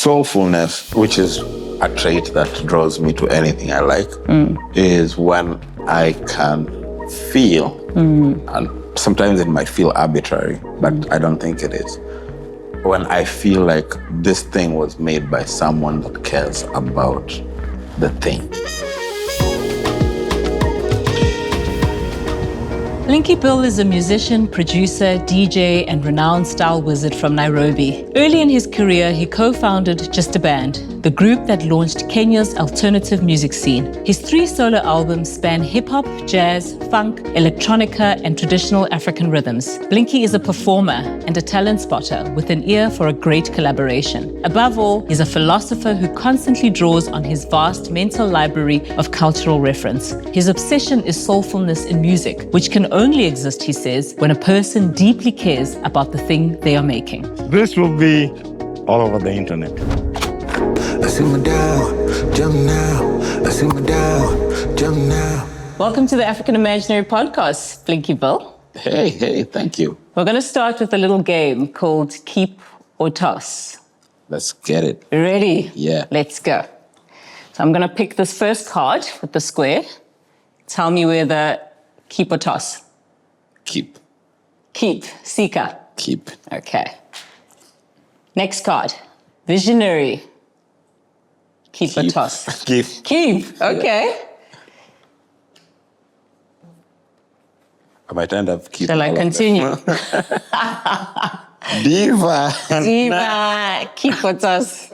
Soulfulness, which is a trait that draws me to anything I like, is when I can feel, and sometimes it might feel arbitrary, but I don't think it is. When I feel like this thing was made by someone that cares about the thing. Blinky Bill is a musician, producer, DJ, and renowned style wizard from Nairobi. Early in his career, he co-founded Just a Band, the group that launched Kenya's alternative music scene. His 3 solo albums span hip-hop, jazz, funk, electronica, and traditional African rhythms. Blinky is a performer and a talent spotter with an ear for a great collaboration. Above all, he's a philosopher who constantly draws on his vast mental library of cultural reference. His obsession is soulfulness in music, which can only exist, he says, when a person deeply cares about the thing they are making. This will be all over the internet. I see my down, jump now. I see my down, jump now. Welcome to the African Imaginary Podcast, Blinky Bill. Hey, thank you. We're going to start with a little game called Keep or Toss. Let's get it. Ready? Yeah. Let's go. So I'm going to pick this first card with the square. Tell me whether keep or toss. Keep. Keep. Seeker. Keep. Okay. Next card. Visionary. Keep or toss. Keep. Keep. Okay. I might end up keeping. Shall I continue? Diva. Diva. Keep or toss.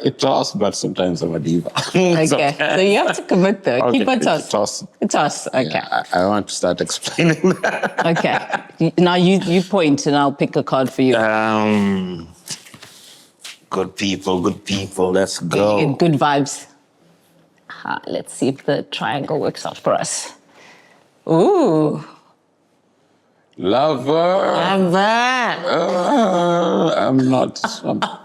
It toss, but sometimes I'm a diva. Okay. So you have to commit though. Okay, Keep or toss? Toss. Toss. Okay. Yeah, I want to start explaining that. Okay. Now you point and I'll pick a card for you. Good people. Let's go. Good vibes. Let's see if the triangle works out for us. Ooh. Lover. I'm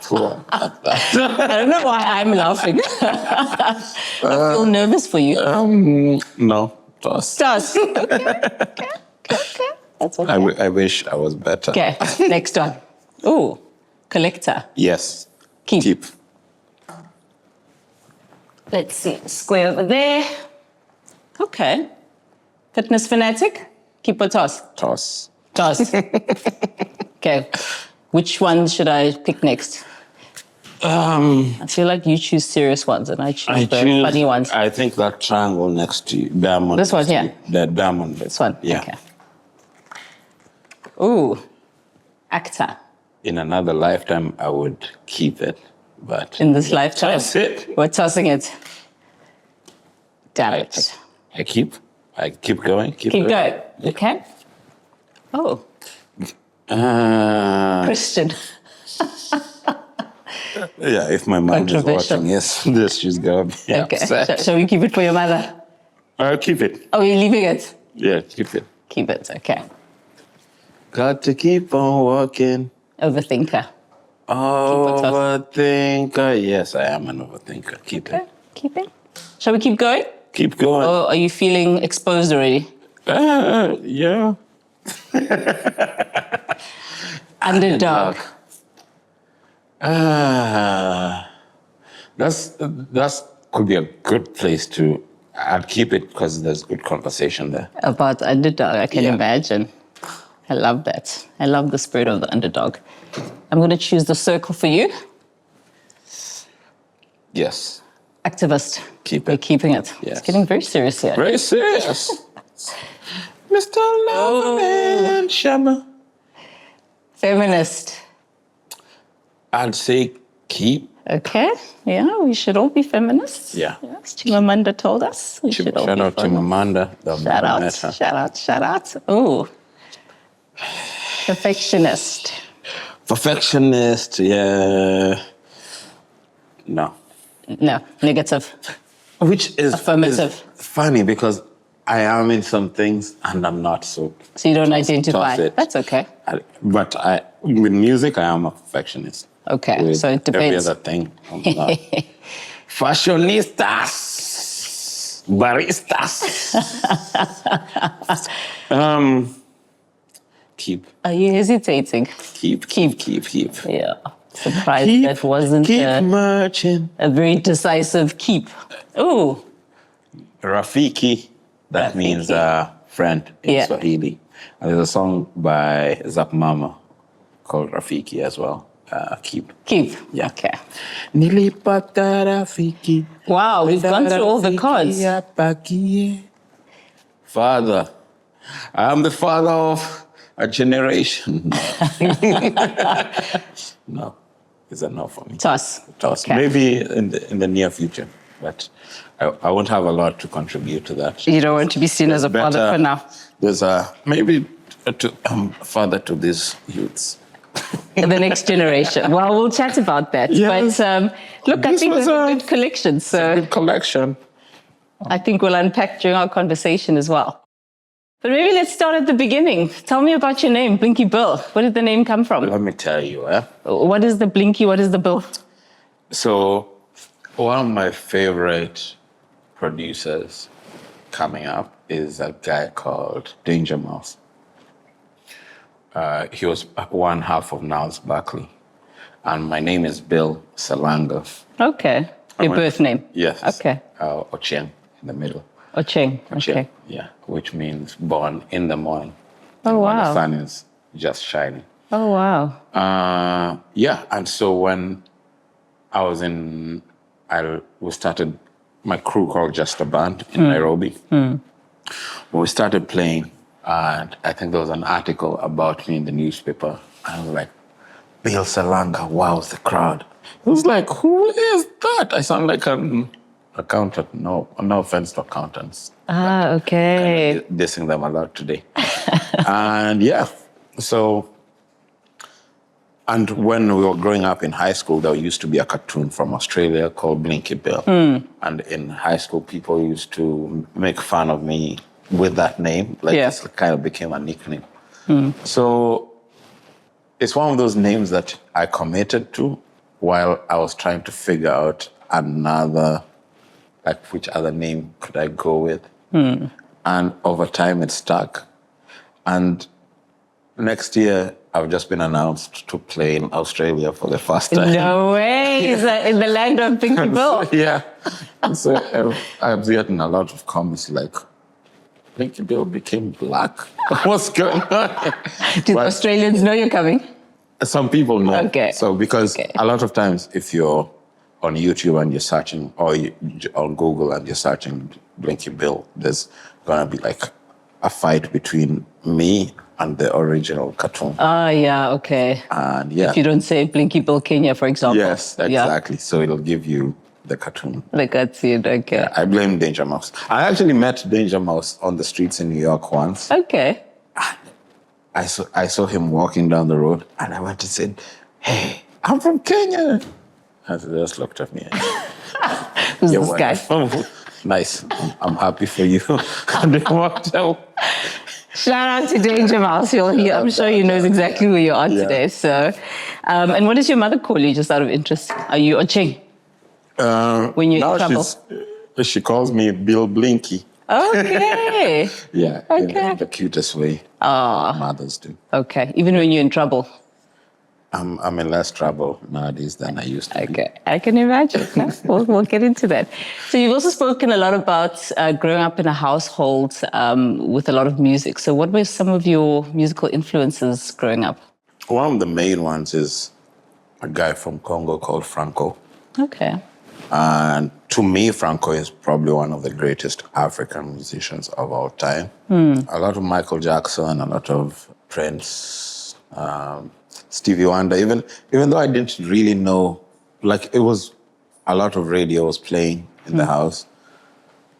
poor at that. I don't know why I'm laughing. I feel nervous for you. No, toss. Toss. Okay. That's okay. I wish I was better. Okay, next one. Ooh, collector. Yes. Keep. Let's see, square over there. Okay. Fitness fanatic. Keep or toss? Toss. Toss. Okay. Which one should I pick next? I feel like you choose serious ones and I choose the funny ones. I think that triangle next to you, diamond. This one here? The diamond. This one? Yeah. Okay. Ooh, actor. In another lifetime, I would keep it, but... In this lifetime? Toss it. We're tossing it. Damn it. I keep going. Keep Keep going. Okay. Oh. Christian. Yeah, if my mom is watching, yes, she's gonna be upset. Shall we keep it for your mother? I'll keep it. Oh, you're leaving it? Yeah, keep it. Keep it, okay. Got to keep on walking. Overthinker. Overthinker. Yes, I am an overthinker. Keep it. Keep it. Shall we keep going? Keep going. Or are you feeling exposed already? Yeah. Underdog. That's could be a good place to. I'll keep it because there's good conversation there. About underdog, I can imagine. I love that. I love the spirit of the underdog. I'm going to choose the circle for you. Yes. Activist. Keep We're it. keeping it. Yes. It's getting very serious here. Very serious. Mr. Loverman Shama. Feminist. I'd say keep. Okay. Yeah, we should all be feminists. Yeah. Yes, Chimamanda told us. We should all Shout be out to feminists. Mamanda. Shout out. Ooh. Perfectionist. Perfectionist, yeah. No. No, negative. Which is Affirmative. is funny because I am in some things and I'm not, so You don't identify. toss it. That's okay. But with music, I am a perfectionist. Okay, With so it depends. every other thing, I'm not. Fashionistas, baristas. Keep. Are you hesitating? Keep. Yeah. Surprised that wasn't marching. a very decisive keep. Oh. Rafiki, that means friend in Swahili. And there's a song by Zap Mama called Rafiki as well. Keep. Keep. Yeah. Okay. Nilipata Rafiki. Wow, we've gone through all the chords. Father. I'm the father of a generation. No, it's a no for me. Toss. Okay. Maybe in the near future, but I won't have a lot to contribute to that. You don't want to be seen as a father for now. There's maybe father to these youths. The next generation. Well, we'll chat about that. Yes. But look, I think there's a good collection. So good collection. I think we'll unpack during our conversation as well. But maybe let's start at the beginning. Tell me about your name, Blinky Bill. Where did the name come from? Let me tell you. What is the Blinky? What is the Bill? So one of my favorite producers coming up is a guy called Danger Mouse. He was one half of Niles Barkley. And my name is Bill Salanga. Okay. Your birth name? Yes. Okay. Ocheng in the middle. Ocheng. Okay. Yeah, which means born in the morning. Oh, wow. When the sun is just shining. Oh, wow. Yeah, and so when I was we started my crew called Just a Band in Nairobi. We started playing, and I think there was an article about me in the newspaper. I was like, Bill Salanga wows the crowd. It was like, who is that? I sound like an accountant. No offense to accountants. Okay. Kind of dissing them a lot today. And yeah, so, and when we were growing up in high school, there used to be a cartoon from Australia called Blinky Bill. And in high school, people used to make fun of me with that name. Like it kind of became a nickname. So it's one of those names that I committed to while I was trying to figure out another, like which other name could I go with. And over time it stuck. And next year, I've just been announced to play in Australia for the first time. No way! Is that in the land of Blinky Bill? Yeah. And so I've gotten a lot of comments like, Blinky Bill became black? What's going on? Do Australians know you're coming? Some people know. Okay. So because a lot of times if you're on YouTube and you're searching, or on Google and you're searching Blinky Bill, there's gonna be like a fight between me and the original cartoon. Yeah, okay. And yeah. If you don't say Blinky Bill Kenya, for example. Yes, exactly. So it'll give you the cartoon. That's it, okay. Yeah, I blame Danger Mouse. I actually met Danger Mouse on the streets in New York once. Okay. I saw him walking down the road, and I went and said, "Hey, I'm from Kenya." And he just looked at me. Who's this guy? Oh, nice. I'm happy for you. And they walked out. Shout out to Danger Mouse. I'm sure he knows exactly who you are today. So, and what does your mother call you, just out of interest? Are you Ocheng? When you're in trouble? She calls me Bill Blinky. Okay. Yeah, okay. In the cutest way mothers do. Okay, even when you're in trouble? I'm in less trouble nowadays than I used to be. Okay, I can imagine. We'll get into that. So you've also spoken a lot about growing up in a household with a lot of music. So what were some of your musical influences growing up? One of the main ones is a guy from Congo called Franco. Okay. And to me, Franco is probably one of the greatest African musicians of all time. A lot of Michael Jackson, a lot of Prince, Stevie Wonder, even though I didn't really know, like it was a lot of radio was playing in the house,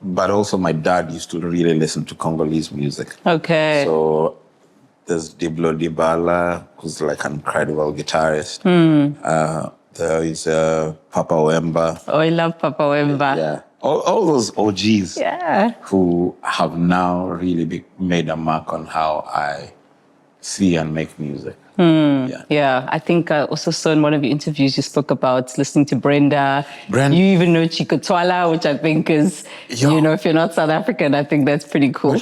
but also my dad used to really listen to Congolese music. Okay. So there's Diblo Dibala, who's like an incredible guitarist. There is Papa Wemba. Oh, I love Papa Wemba. Yeah. All those OGs who have now really made a mark on how I see and make music. Yeah, I think I also saw in one of your interviews you spoke about listening to Brenda. You even know Chico Twala, which I think is, if you're not South African, I think that's pretty cool.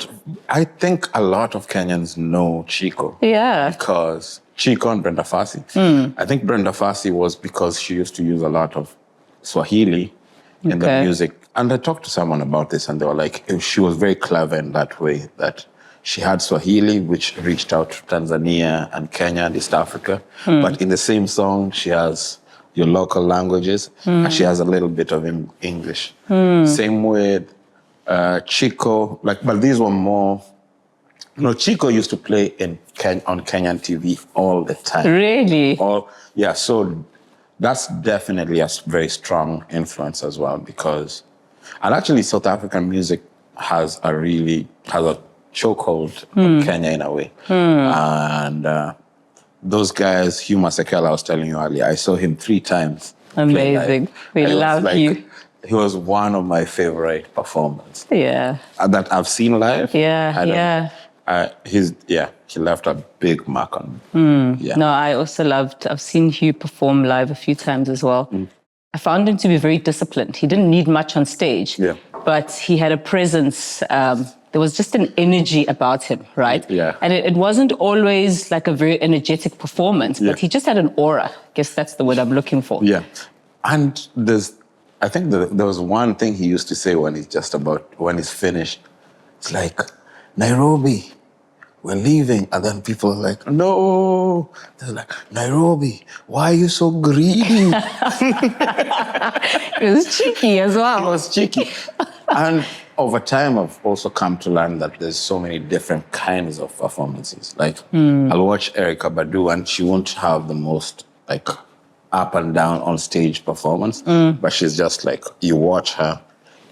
I think a lot of Kenyans know Chico. Yeah. Because Chico and Brenda Fassie. I think Brenda Fassie was because she used to use a lot of Swahili in the music. And I talked to someone about this and they were like, she was very clever in that way, that she had Swahili, which reached out to Tanzania and Kenya and East Africa. But in the same song, she has your local languages and she has a little bit of English. Same with Chico, but these were more... Chico used to play on Kenyan TV all the time. Really? So that's definitely a very strong influence as well because... And actually, South African music has a chokehold on Kenya in a way. And those guys, Hugh Masekela, I was telling you earlier, I saw him 3 times. Amazing. We love you. He was one of my favorite performers. Yeah. That I've seen live. Yeah. He left a big mark on me. No, I also I've seen Hugh perform live a few times as well. I found him to be very disciplined. He didn't need much on stage, but he had a presence. There was just an energy about him, right? Yeah. And it wasn't always like a very energetic performance, but he just had an aura. I guess that's the word I'm looking for. Yeah. And I think there was one thing he used to say when he's finished. It's like, Nairobi, we're leaving. And then people are like, no. They're like, Nairobi, why are you so greedy? It was cheeky as well. It was cheeky. And over time, I've also come to learn that there's so many different kinds of performances. Like, I'll watch Erykah Badu and she won't have the most, up and down on stage performance. But she's just you watch her.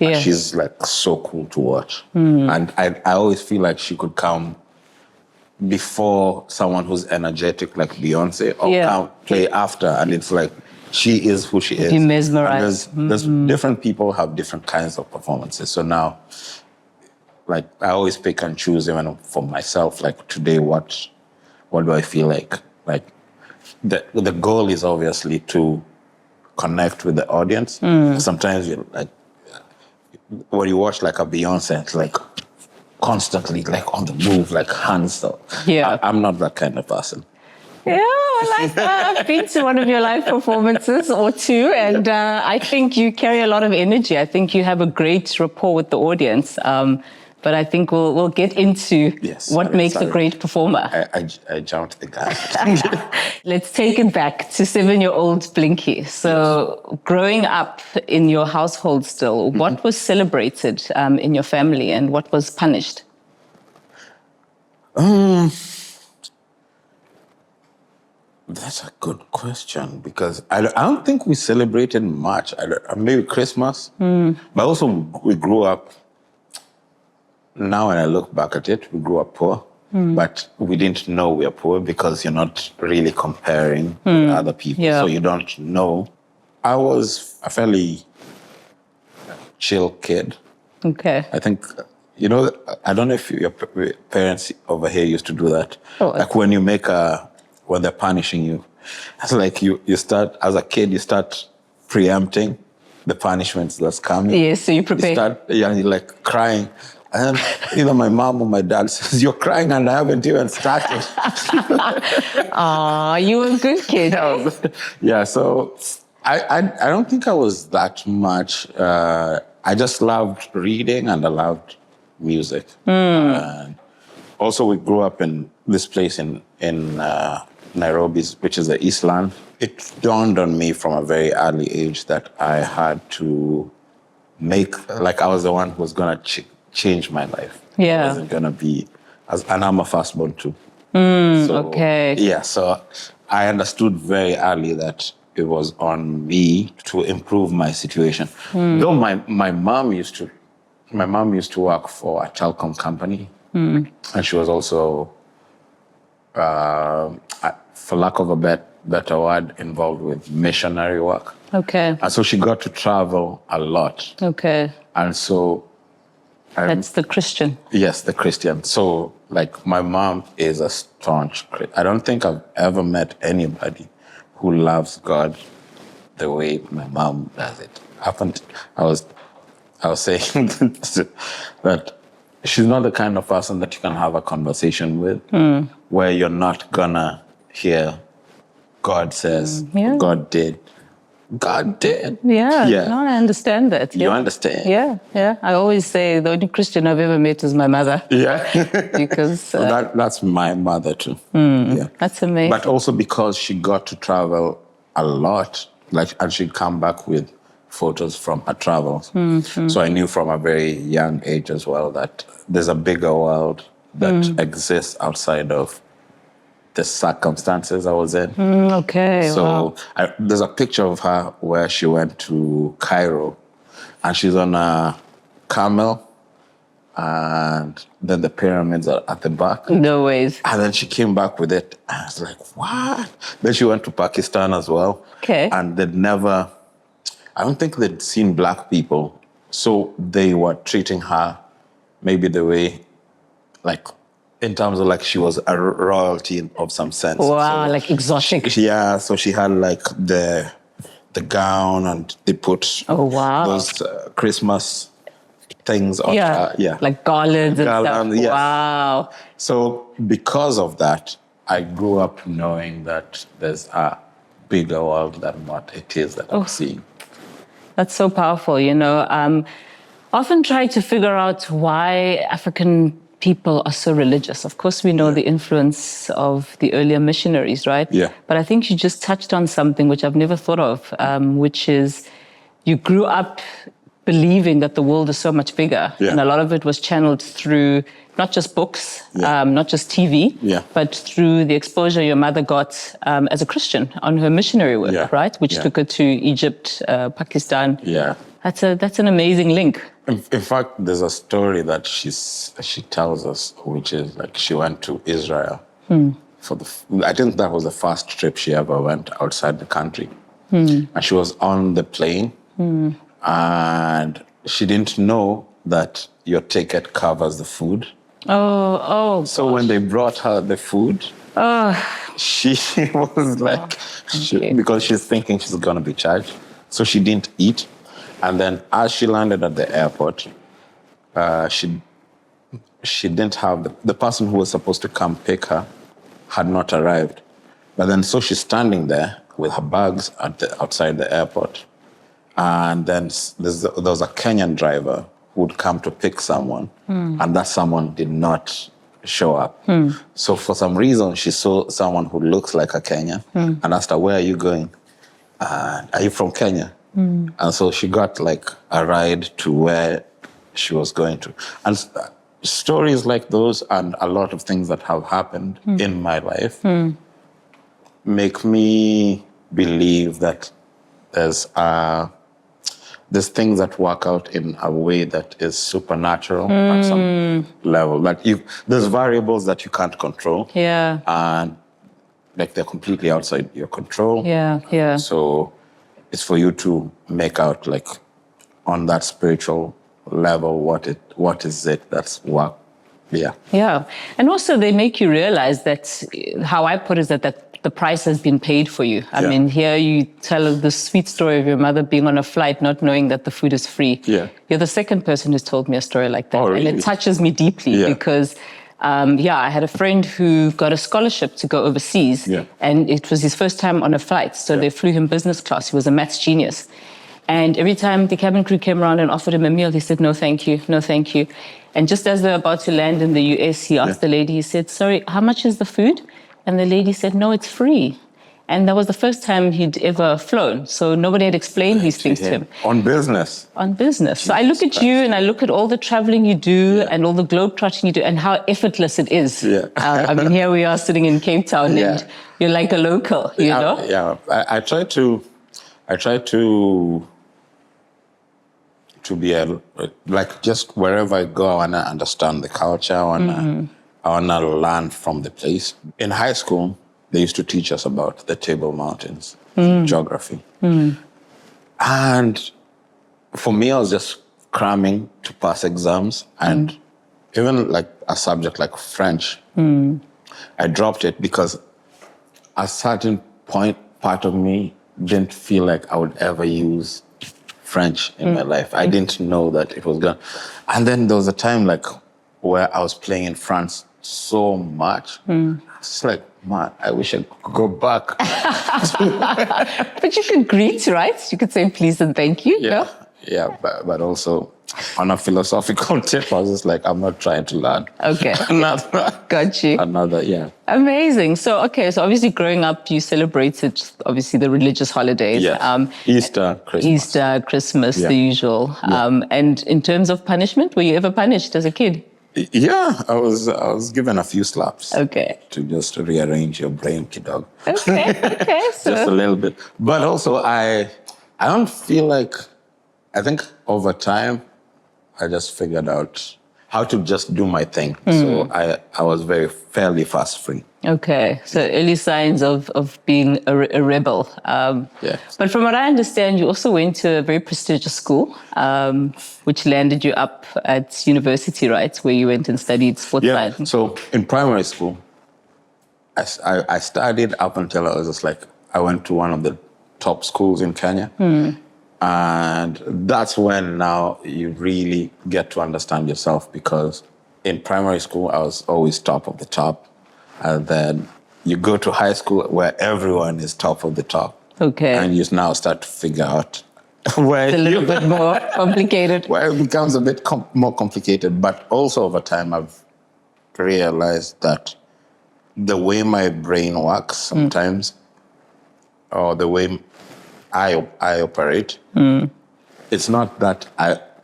Yeah. She's so cool to watch. And I always feel like she could come before someone who's energetic like Beyonce or play after. And it's she is who she is. You mesmerize. There's different people have different kinds of performances. So now, I always pick and choose even for myself, today, what do I feel like? The goal is obviously to connect with the audience. Sometimes you're when you watch a Beyonce, it's constantly on the move, hands up. Yeah. I'm not that kind of person. Yeah, I've been to one of your live performances or two, and I think you carry a lot of energy. I think you have a great rapport with the audience. But I think we'll get into what makes a great performer. I jumped the gun. Let's take it back to 7-year-old Blinky. So growing up in your household still, what was celebrated in your family and what was punished? That's a good question because I don't think we celebrated much. Maybe Christmas. But also we grew up. Now when I look back at it, we grew up poor, but we didn't know we were poor because you're not really comparing with other people, so you don't know. I was a fairly chill kid. Okay. I think, I don't know if your parents over here used to do that. When you when they're punishing you, it's you start, as a kid, you start preempting the punishments that's coming. Yes, so you prepare. You're crying. And either my mom or my dad says, you're crying and I haven't even started. Aw, you were a good kid. Yeah, so I don't think I was that much. I just loved reading and I loved music. Also, we grew up in this place in Nairobi, which is the Eastleigh. It dawned on me from a very early age that I had to I was the one who was going to change my life. Yeah. I wasn't going to be, and I'm a firstborn too. Okay. Yeah, so I understood very early that it was on me to improve my situation. Though my mom used to work for a telecom company, and she was also, for lack of a better word, involved with missionary work. Okay. And so she got to travel a lot. Okay. And so... That's the Christian. Yes, the Christian. So Like, my mom is a staunch Christian. I don't think I've ever met anybody who loves God the way my mom does it. I was saying that she's not the kind of person that you can have a conversation with where you're not gonna hear God says, God did. God did. Yeah. No, I understand that. You understand? Yeah. I always say the only Christian I've ever met is my mother. Yeah. Because... that's my mother too. Yeah. That's amazing. But also because she got to travel a lot, and she'd come back with photos from her travels. So I knew from a very young age as well that there's a bigger world that exists outside of the circumstances I was in. Okay. So there's a picture of her where she went to Cairo, and she's on a camel, and then the pyramids are at the back. No ways. And then she came back with it, and I was like, what? Then she went to Pakistan as well. Okay. And I don't think they'd seen black people, so they were treating her maybe the way, like, in terms of like she was a royalty of some sense. Wow, so, like exotic. Yeah, so she had like the gown, and they put those Christmas things on her. Yeah, like garlands and stuff. Yes. Wow. So because of that, I grew up knowing that there's a bigger world than what it is that I'm seeing. That's so powerful, you know. Often try to figure out why African people are so religious. Of course, we know the influence of the earlier missionaries, right? Yeah. But I think you just touched on something which I've never thought of, which is you grew up believing that the world is so much bigger. Yeah. And a lot of it was channeled through not just books, not just TV, but through the exposure your mother got as a Christian on her missionary work, right? Which took her to Egypt, Pakistan. Yeah. That's an amazing link. In fact, there's a story that she tells us, which is like she went to Israel I think that was the first trip she ever went outside the country. And she was on the plane, and she didn't know that your ticket covers the food. So when they brought her the food, she was like, because she's thinking she's gonna be charged, so she didn't eat. And then as she landed at the airport, she didn't have, the person who was supposed to come pick her had not arrived. But then so she's standing there with her bags outside the airport. And then there was a Kenyan driver who would come to pick someone, and that someone did not show up. So for some reason, she saw someone who looks like a Kenyan and asked her, where are you going? Are you from Kenya? And so she got like a ride to where she was going to. And stories like those and a lot of things that have happened in my life make me believe that there's things that work out in a way that is supernatural at some level. Like there's variables that you can't control. Yeah. And like they're completely outside your control. Yeah. So it's for you to make out, like, on that spiritual level, what is it that's work. Yeah. And also they make you realize that, how I put it, that the price has been paid for you. I mean, here you tell the sweet story of your mother being on a flight, not knowing that the food is free. Yeah. You're the second person who's told me a story like that. Oh, really? And it touches me deeply because, I had a friend who got a scholarship to go overseas, and it was his first time on a flight. So they flew him business class. He was a maths genius. And every time the cabin crew came around and offered him a meal, he said, no, thank you, no, thank you. And just as they were about to land in the US, he asked the lady, he said, sorry, how much is the food? And the lady said, no, it's free. And that was the first time he'd ever flown. So nobody had explained these things to him. On business. On business. So I look at you and I look at all the traveling you do and all the globetrotting you do and how effortless it is. I mean, here we are sitting in Cape Town and you're like a local, you know? Yeah, I try to be like, just wherever I go, I want to understand the culture. I want to learn from the place. In high school, they used to teach us about the Table Mountains, geography. And for me, I was just cramming to pass exams. And even like a subject like French, I dropped it because a certain part of me didn't feel like I would ever use French in my life. I didn't know that it was gonna. And then there was a time like where I was playing in France so much. It's like, man, I wish I could go back. But you could greet, right? You could say please and thank you. Yeah, No? yeah, but also on a philosophical tip, I was just like, I'm not trying to learn. Okay. Got you. Another, yeah. Amazing. So obviously growing up, you celebrated obviously the religious holidays. Yeah. Easter, Christmas. The usual. And in terms of punishment, were you ever punished as a kid? Yeah, I was given a few slaps. Okay. To just rearrange your brain, kiddo. Okay. So. Just a little bit. But also, I don't feel like, I think over time, I just figured out how to just do my thing. So I was fairly fuss free. Okay, so early signs of being a rebel. Yeah. But from what I understand, you also went to a very prestigious school, which landed you up at university, right? Where you went and studied sports science. So in primary school, I studied up until I was just like, I went to one of the top schools in Kenya. And that's when now you really get to understand yourself, because in primary school, I was always top of the top. And then you go to high school where everyone is top of the top. Okay. And you now start to figure out where it's a little bit more complicated. Where it becomes a bit more complicated. But also over time, I've realized that the way my brain works sometimes, or the way I operate, it's not that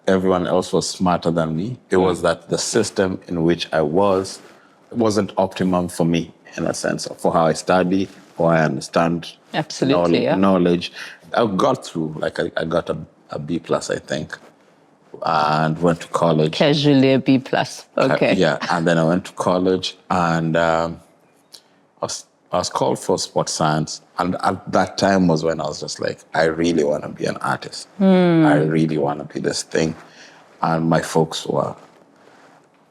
everyone else was smarter than me. It was that the system in which I wasn't optimum for me, in a sense, for how I study or I understand knowledge. I got through, like I got a B+, I think, and went to college. Casually a B+, okay. Yeah, and then I went to college, and I was called for sports science. And at that time was when I was just like, I really want to be an artist. I really want to be this thing. And my folks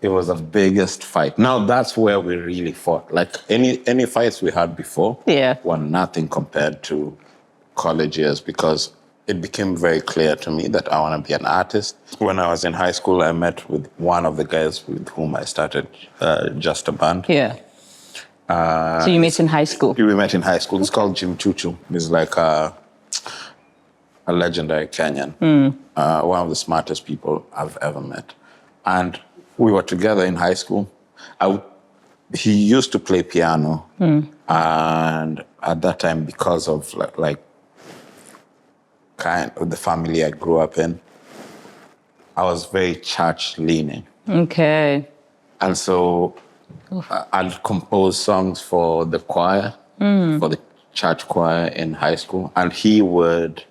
it was the biggest fight. Now that's where we really fought. Like any fights we had before were nothing compared to college years, because it became very clear to me that I want to be an artist. When I was in high school, I met with one of the guys with whom I started Just a Band. Yeah. So you met in high school? We met in high school. It's called Jim Chuchu. He's like a legendary Kenyan. One of the smartest people I've ever met. And we were together in high school. He used to play piano. And at that time, because of kind of the family I grew up in, I was very church-leaning. Okay. And so I'd compose songs for the choir, for the church choir in high school, and he would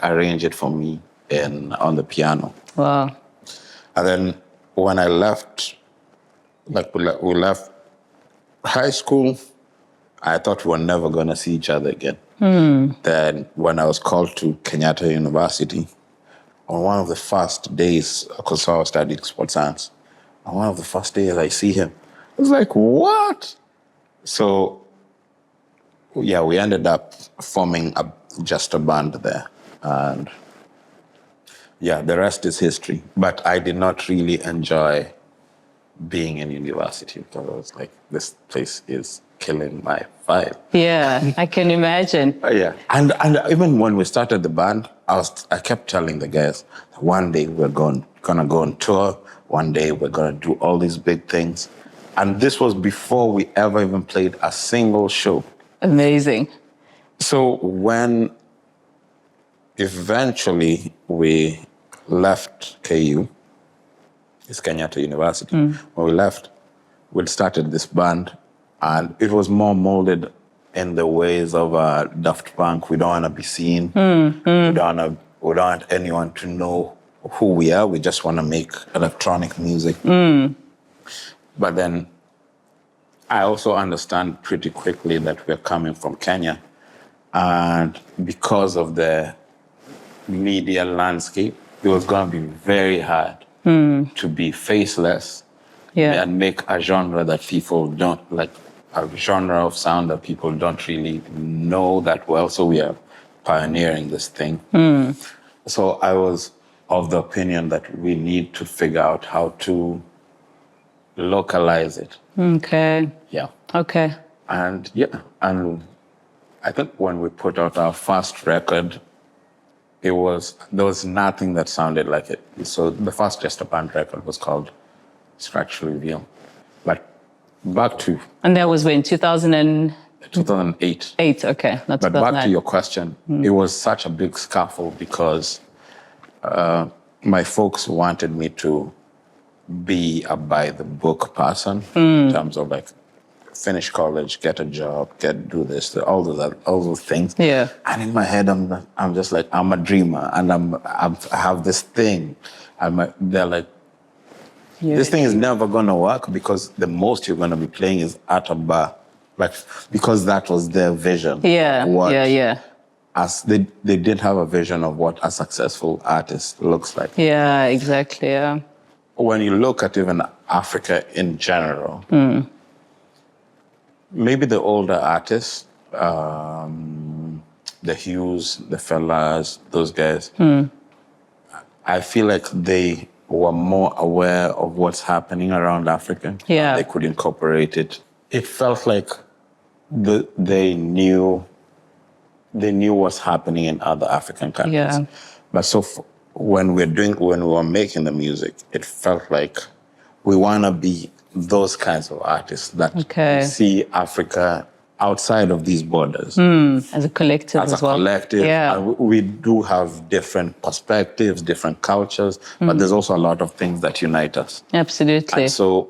arrange it for me on the piano. Wow. And then when I left, we left high school, I thought we were never going to see each other again. Then when I was called to Kenyatta University, on one of the first days, because I was studying sports science, on one of the first days I see him, I was like, what? So, yeah, we ended up forming just a band there. And yeah, the rest is history. But I did not really enjoy being in university, because I was like, this place is killing my vibe. Yeah, I can imagine. Yeah. And even when we started the band, I kept telling the guys, one day we're gonna go on tour, one day we're gonna do all these big things. And this was before we ever even played a single show. Amazing. So when eventually we left KU, it's Kenyatta University, when we left, we'd started this band, and it was more molded in the ways of Daft Punk. We don't want to be seen. We don't want anyone to know who we are. We just want to make electronic music. But then I also understand pretty quickly that we're coming from Kenya. And because of the media landscape, it was going to be very hard to be faceless and make a genre that people don't, like a genre of sound that people don't really know that well. So we are pioneering this thing. So I was of the opinion that we need to figure out how to localize it. Okay. Yeah. Okay. And I think when we put out our first record, there was nothing that sounded like it. So the first Just a Band record was called Scratch Reveal. But back to... And that was when, 2008. 8, okay. Not But 2009. back to your question, it was such a big scuffle because my folks wanted me to be a by-the-book person in terms of like finish college, get a job, do this, all those things. Yeah. And in my head, I'm just like, I'm a dreamer, and I have this thing. They're like, this thing is never gonna work because the most you're gonna be playing is at a bar, like because that was their vision. Yeah. As they did have a vision of what a successful artist looks like. Yeah, exactly. Yeah. When you look at even Africa in general, maybe the older artists, the Hughes, the Fellas, those guys, I feel like they were more aware of what's happening around Africa. Yeah. They could incorporate it. It felt like they knew what's happening in other African countries. Yeah. But when we were making the music, it felt like we want to be those kinds of artists that see Africa outside of these borders. As a collective as well. As a collective. Yeah. And we do have different perspectives, different cultures, but there's also a lot of things that unite us. Absolutely. And so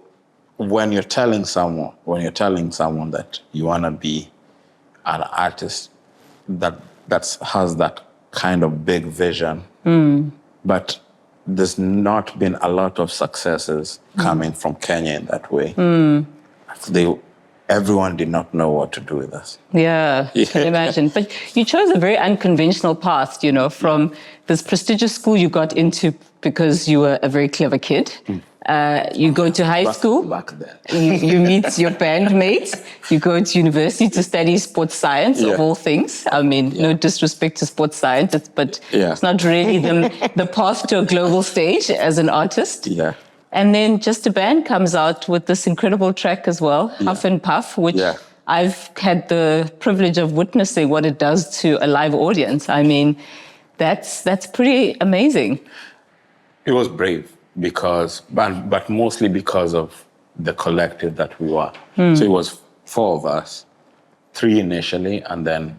when you're telling someone that you want to be an artist that has that kind of big vision, but there's not been a lot of successes coming from Kenya in that way. Everyone did not know what to do with us. Yeah, I can imagine. But you chose a very unconventional path, from this prestigious school you got into because you were a very clever kid. You go to high school. Back then. You meet your bandmates. You go to university to study sports science, of all things. I mean, no disrespect to sports science, but it's not really the path to a global stage as an artist. Yeah. And then Just a Band comes out with this incredible track as well, Huff and Puff, which I've had the privilege of witnessing what it does to a live audience. I mean, that's pretty amazing. It was brave but mostly because of the collective that we were. So it was 4 of us, 3 initially, and then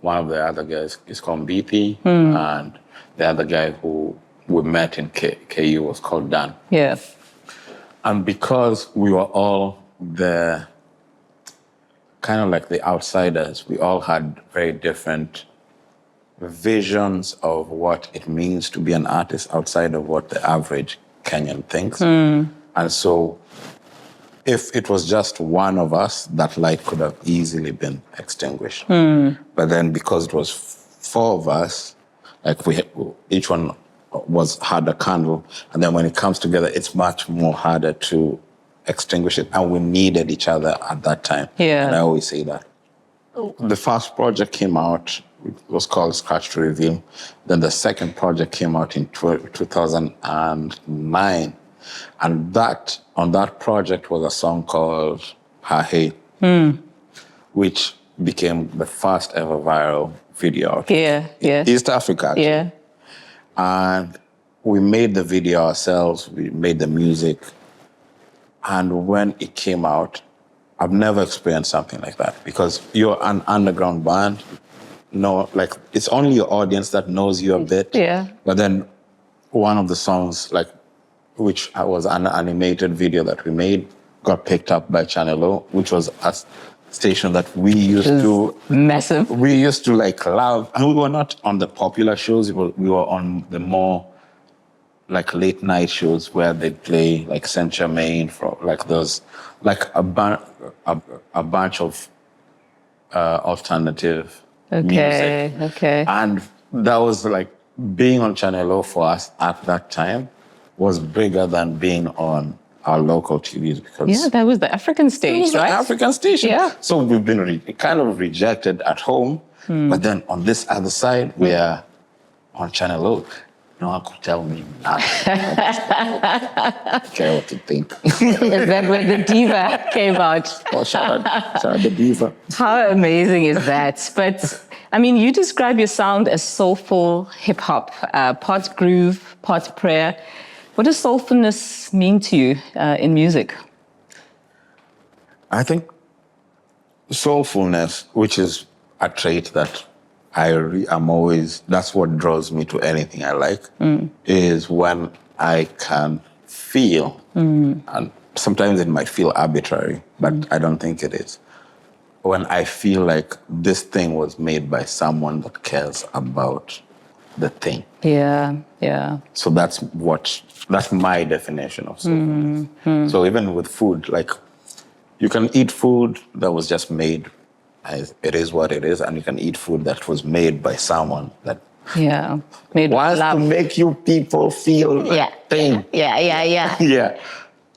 one of the other guys is called BP, and the other guy who we met in KU was called Dan. Yeah. And because we were all the kind of like the outsiders, we all had very different visions of what it means to be an artist outside of what the average Kenyan thinks. And so if it was just one of us, that light could have easily been extinguished. But then because it was 4 of us, like each one had a candle, and then when it comes together, it's much more harder to extinguish it, and we needed each other at that time. Yeah. And I always say that. The first project came out, it was called Scratch to Reveal. Then the second project came out in 2009, and on that project was a song called Ha Hey, which became the first ever viral video out in East Africa, actually. Yeah. And we made the video ourselves, we made the music. And when it came out, I've never experienced something like that because you're an underground band. No, like it's only your audience that knows you a bit. Yeah. But then one of the songs, like, which was an animated video that we made, got picked up by Channel O, which was a station that we used to... Massive. We used to like love, and we were not on the popular shows, we were on the more like late night shows where they'd play like Saint Germain, for like those, like a bunch of alternative music. Okay. And that was like, being on Channel O for us at that time was bigger than being on our local TVs because Yeah, that was the African stage, it was right? an African station. Yeah. So we've been kind of rejected at home, but then on this other side, we are on Channel O. No one could tell me nothing. I don't care what to think. Is that when the diva came out? Oh, shout out the diva. How amazing is that? But I mean, you describe your sound as soulful hip hop, part groove, part prayer. What does soulfulness mean to you in music? I think soulfulness, which is a trait that I'm always, that's what draws me to anything I like, is when I can feel, and sometimes it might feel arbitrary, but I don't think it is. When I feel like this thing was made by someone that cares about the thing. Yeah, yeah. So that's my definition of soulfulness. So even with food, like you can eat food that was just made, it is what it is, and you can eat food that was made by someone that made wants love. to make you people feel pain. Yeah. Yeah.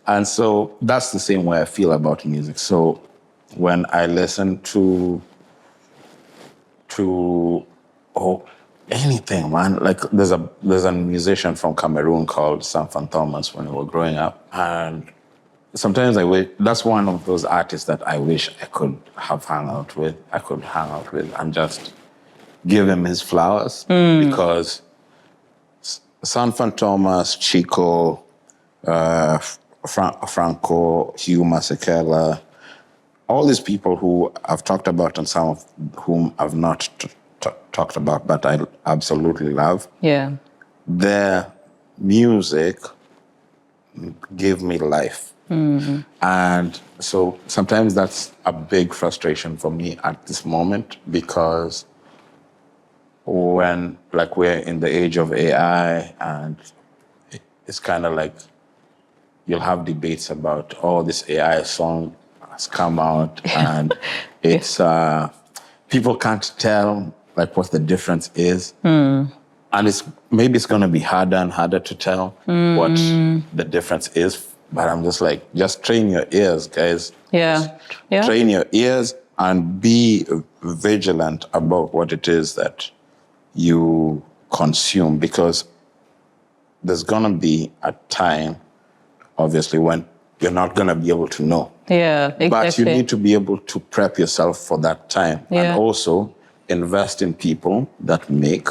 And so that's the same way I feel about music. So when I listen to anything, man, like there's a musician from Cameroon called Sampa Thomas when we were growing up, and sometimes I wish that's one of those artists that I wish I could have hung out with. I could hang out with and just give him his flowers because Sampa Thomas, Chico, Franco, Hugh Masekela, all these people who I've talked about and some of whom I've not talked about, but I absolutely love. Yeah. Their music gave me life. And so sometimes that's a big frustration for me at this moment because when like we're in the age of AI and it's kind of like you'll have debates about, this AI song has come out and it's, people can't tell like what the difference is. And maybe it's going to be harder and harder to tell what the difference is. But I'm just like, just train your ears, guys. Yeah. Train your ears and be vigilant about what it is that you consume, because there's going to be a time, obviously, when you're not going to be able to know. Yeah, exactly. But you need to be able to prep yourself for that time. Yeah. And also invest in people that make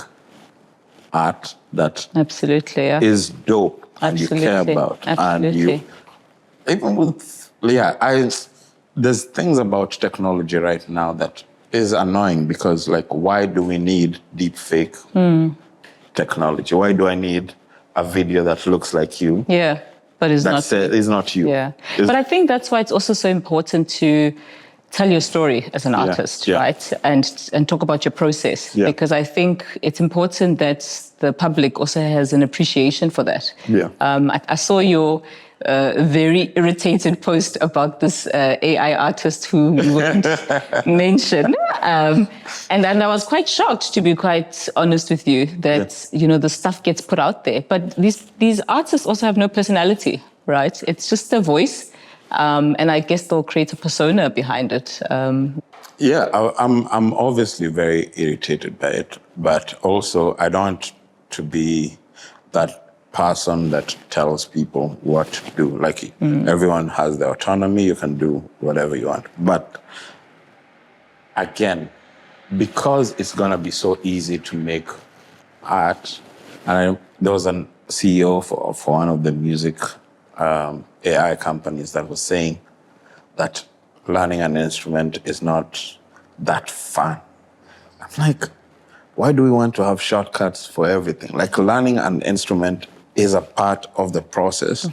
art that absolutely is dope. And you care about. Absolutely. And even with, there's things about technology right now that is annoying because, like, why do we need deep fake technology? Why do I need a video that looks like you? Yeah, but it's not. It's not you. Yeah, but I think that's why it's also so important to tell your story as an artist, right? And talk about your process. Yeah. Because I think it's important that the public also has an appreciation for that. Yeah. I saw your very irritated post about this AI artist who you wouldn't mention. And then I was quite shocked, to be quite honest with you, that, the stuff gets put out there. But these artists also have no personality, right? It's just their voice. And I guess they'll create a persona behind it. I'm obviously very irritated by it, but also I don't want to be that person that tells people what to do. Like everyone has their autonomy, you can do whatever you want. But again, because it's gonna be so easy to make art, and there was a CEO for one of the music AI companies that was saying that learning an instrument is not that fun. I'm like, why do we want to have shortcuts for everything? Like, learning an instrument is a part of the process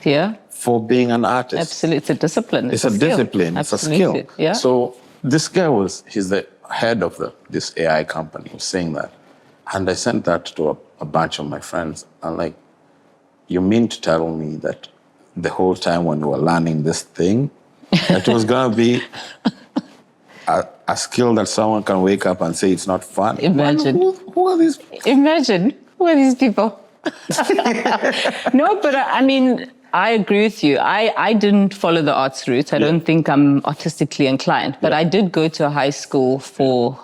for being an artist. Absolutely, it's a discipline. It's a discipline, it's a skill. Yeah. So this guy he's the head of this AI company, was saying that. And I sent that to a bunch of my friends. I'm like, you mean to tell me that the whole time when we were learning this thing, it was going to be a skill that someone can wake up and say it's not fun? Imagine. Who are these people? Imagine. Who are these people? No, but I mean, I agree with you. I didn't follow the arts route. I don't think I'm artistically inclined, but I did go to a high school for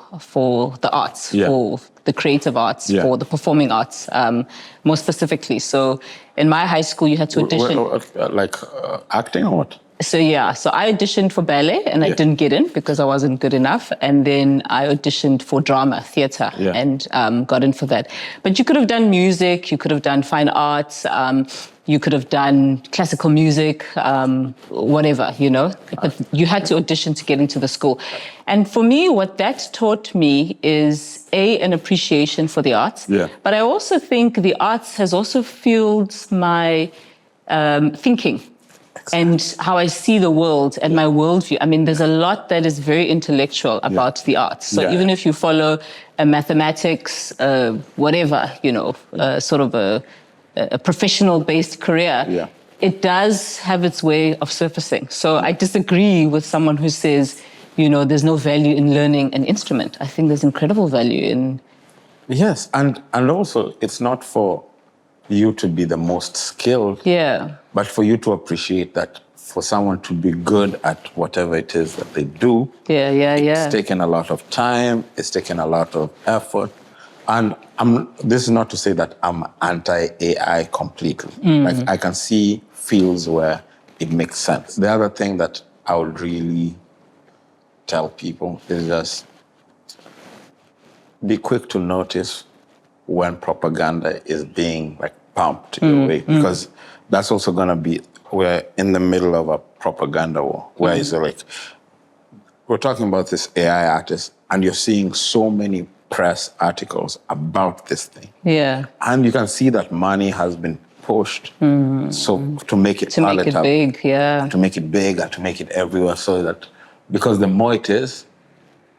the arts, for the creative arts, for the performing arts, more specifically. So in my high school, you had to audition. Acting or what? So I auditioned for ballet and I didn't get in because I wasn't good enough. And then I auditioned for drama, theatre, and got in for that. But you could have done music, you could have done fine arts, you could have done classical music, whatever, you know. But you had to audition to get into the school. And for me, what that taught me is an appreciation for the arts. Yeah. But I also think the arts has also fueled my thinking. And how I see the world and my worldview. I mean, there's a lot that is very intellectual about the arts. So even if you follow a mathematics, whatever, you know, sort of a professional-based career, it does have its way of surfacing. So I disagree with someone who says, you know, there's no value in learning an instrument. I think there's incredible value in... Yes, and also it's not for you to be the most skilled, but for you to appreciate that for someone to be good at whatever it is that they do, it's taken a lot of time, it's taken a lot of effort. And this is not to say that I'm anti-AI completely. Like I can see fields where it makes sense. The other thing that I would really tell people is just be quick to notice when propaganda is being like pumped your way, because that's also going to be, we're in the middle of a propaganda war, where it's like, we're talking about this AI artist, and you're seeing so many press articles about this thing. Yeah. And you can see that money has been pushed so to make it palatable. To make it big, to make it big and to make it everywhere, so that, because the more it is,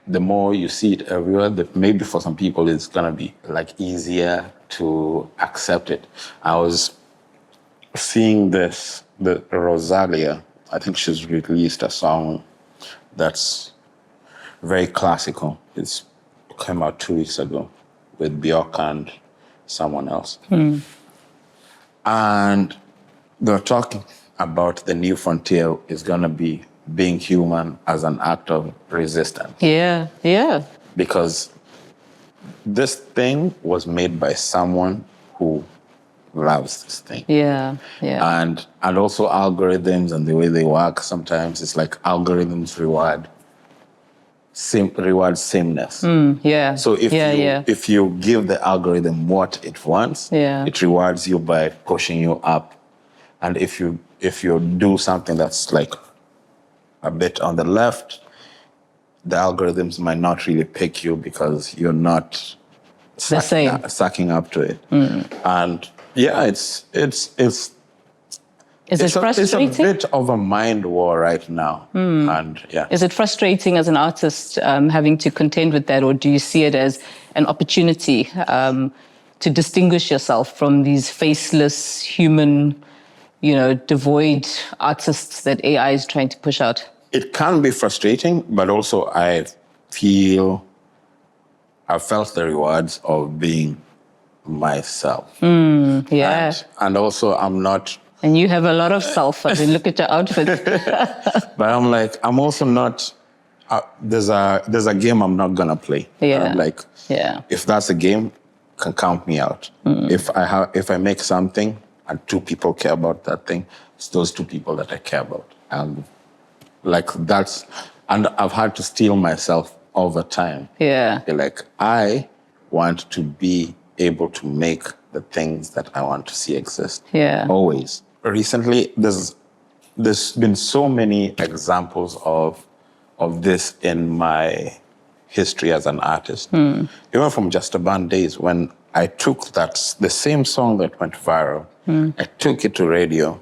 the more you see it everywhere, that maybe for some people it's gonna be like easier to accept it. I was seeing this, the Rosalia, I think she's released a song that's very classical. It came out 2 weeks ago with Bjork and someone else. And they're talking about the new frontier is gonna be being human as an act of resistance. Yeah, yeah. Because this thing was made by someone who loves this thing. Yeah, yeah. And also algorithms and the way they work, sometimes it's like algorithms reward sameness. Yeah. So if you give the algorithm what it wants, it rewards you by pushing you up. And if you do something that's like a bit on the left, the algorithms might not really pick you because you're not sucking up to it. And yeah, it's frustrating? It's a bit of a mind war right now. And yeah. Is it frustrating as an artist having to contend with that, or do you see it as an opportunity to distinguish yourself from these faceless human, you know, devoid artists that AI is trying to push out? It can be frustrating, but also I've felt the rewards of being myself. Yeah. And also I'm not... And you have a lot of self. I mean, look at your outfit. But I'm like, I'm also not... there's a game I'm not gonna play. Yeah. I'm like, if that's a game, can count me out. If I make something and 2 people care about that thing, it's those 2 people that I care about. And like that's, and I've had to steel myself over time. Yeah. Like I want to be able to make the things that I want to see exist. Yeah. Always. Recently, there's been so many examples of this in my history as an artist. Even from Just a Band days, when I took the same song that went viral, I took it to radio,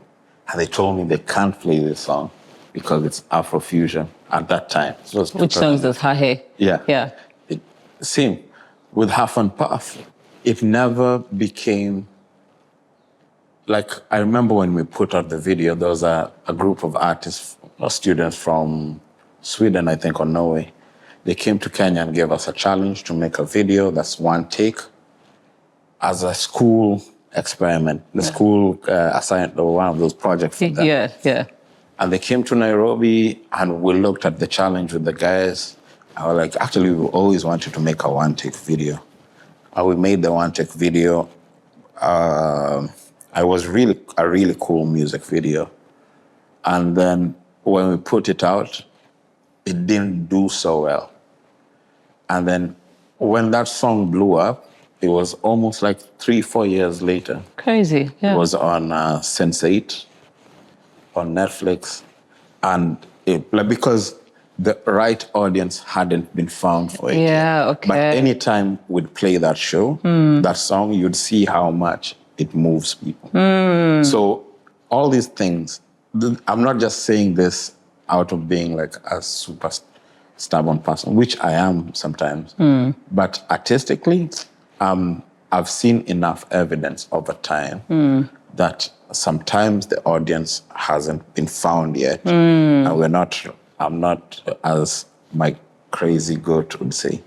and they told me they can't play this song because it's Afrofusion at that time. So which song is this? Hahe? Yeah. Yeah. Same. With Half and Puff, it never became... Like, I remember when we put out the video, there was a group of artists or students from Sweden, I think, or Norway. They came to Kenya and gave us a challenge to make a video that's one take. As a school, experiment. The school assigned one of those projects for them. Yeah. And they came to Nairobi, and we looked at the challenge with the guys. I was like, actually, we always wanted to make a one-take video. And we made the one-take video. It was a really cool music video. And then when we put it out, it didn't do so well. And then when that song blew up, it was almost like 3-4 years later. Crazy, yeah. It was on Sense8, on Netflix. And because the right audience hadn't been found for it. Yeah, okay. But anytime we'd play that show, that song, you'd see how much it moves people. So all these things, I'm not just saying this out of being like a super stubborn person, which I am sometimes. But artistically, I've seen enough evidence over time that sometimes the audience hasn't been found yet. And I'm not, as my crazy goat would say,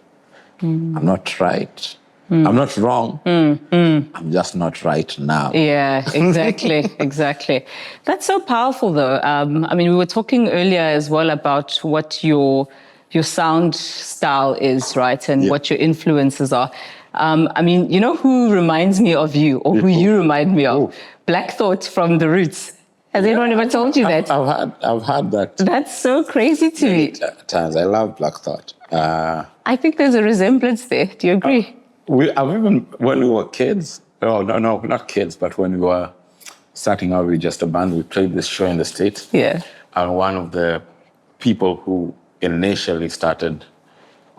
I'm not right. I'm not wrong. I'm just not right now. Yeah, exactly. That's so powerful, though. I mean, we were talking earlier as well about what your sound style is, right? And what your influences are. I mean, you know who reminds me of you, or who you remind me of? Black Thought from The Roots. Has anyone ever told you that? I've had that. That's so crazy to me. Times. I love Black Thought. I think there's a resemblance there. Do you agree? When we were kids, no, not kids, but when we were starting out with just a band, we played this show in the States. Yeah. And one of the people who initially started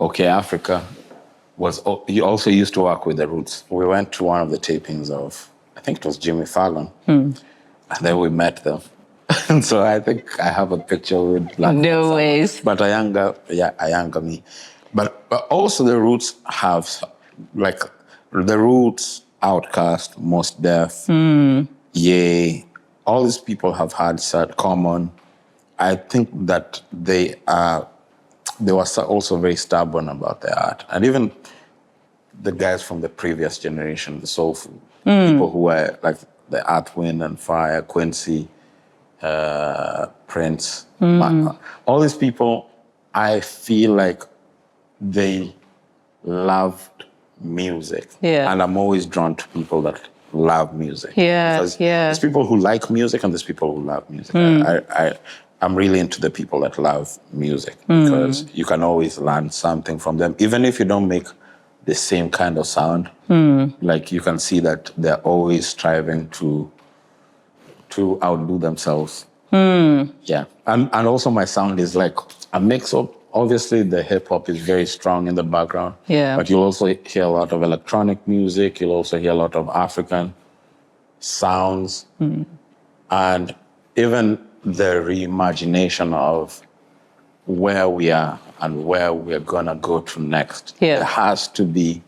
OK Africa he also used to work with The Roots. We went to one of the tapings of, I think it was Jimmy Fallon. And then we met them. And so I think I have a picture with Black. No ways. But a younger me. But also The Roots have, like, The Roots, Outkast, Most Def, Ye, all these people have had common. I think that they were also very stubborn about their art. And even the guys from the previous generation, the soulful people who were like the Earth, Wind and Fire, Quincy, Prince, all these people, I feel like they loved music. Yeah. And I'm always drawn to people that love music. Yeah, because there's people who like music and there's people who love music. I'm really into the people that love music because you can always learn something from them. Even if you don't make the same kind of sound, like you can see that they're always striving to outdo themselves. Yeah. And also my sound is like a mix of, obviously the hip hop is very strong in the background. Yeah. But you'll also hear a lot of electronic music. You'll also hear a lot of African sounds. And even the reimagination of where we are and where we're gonna go to next. Yeah. There has to be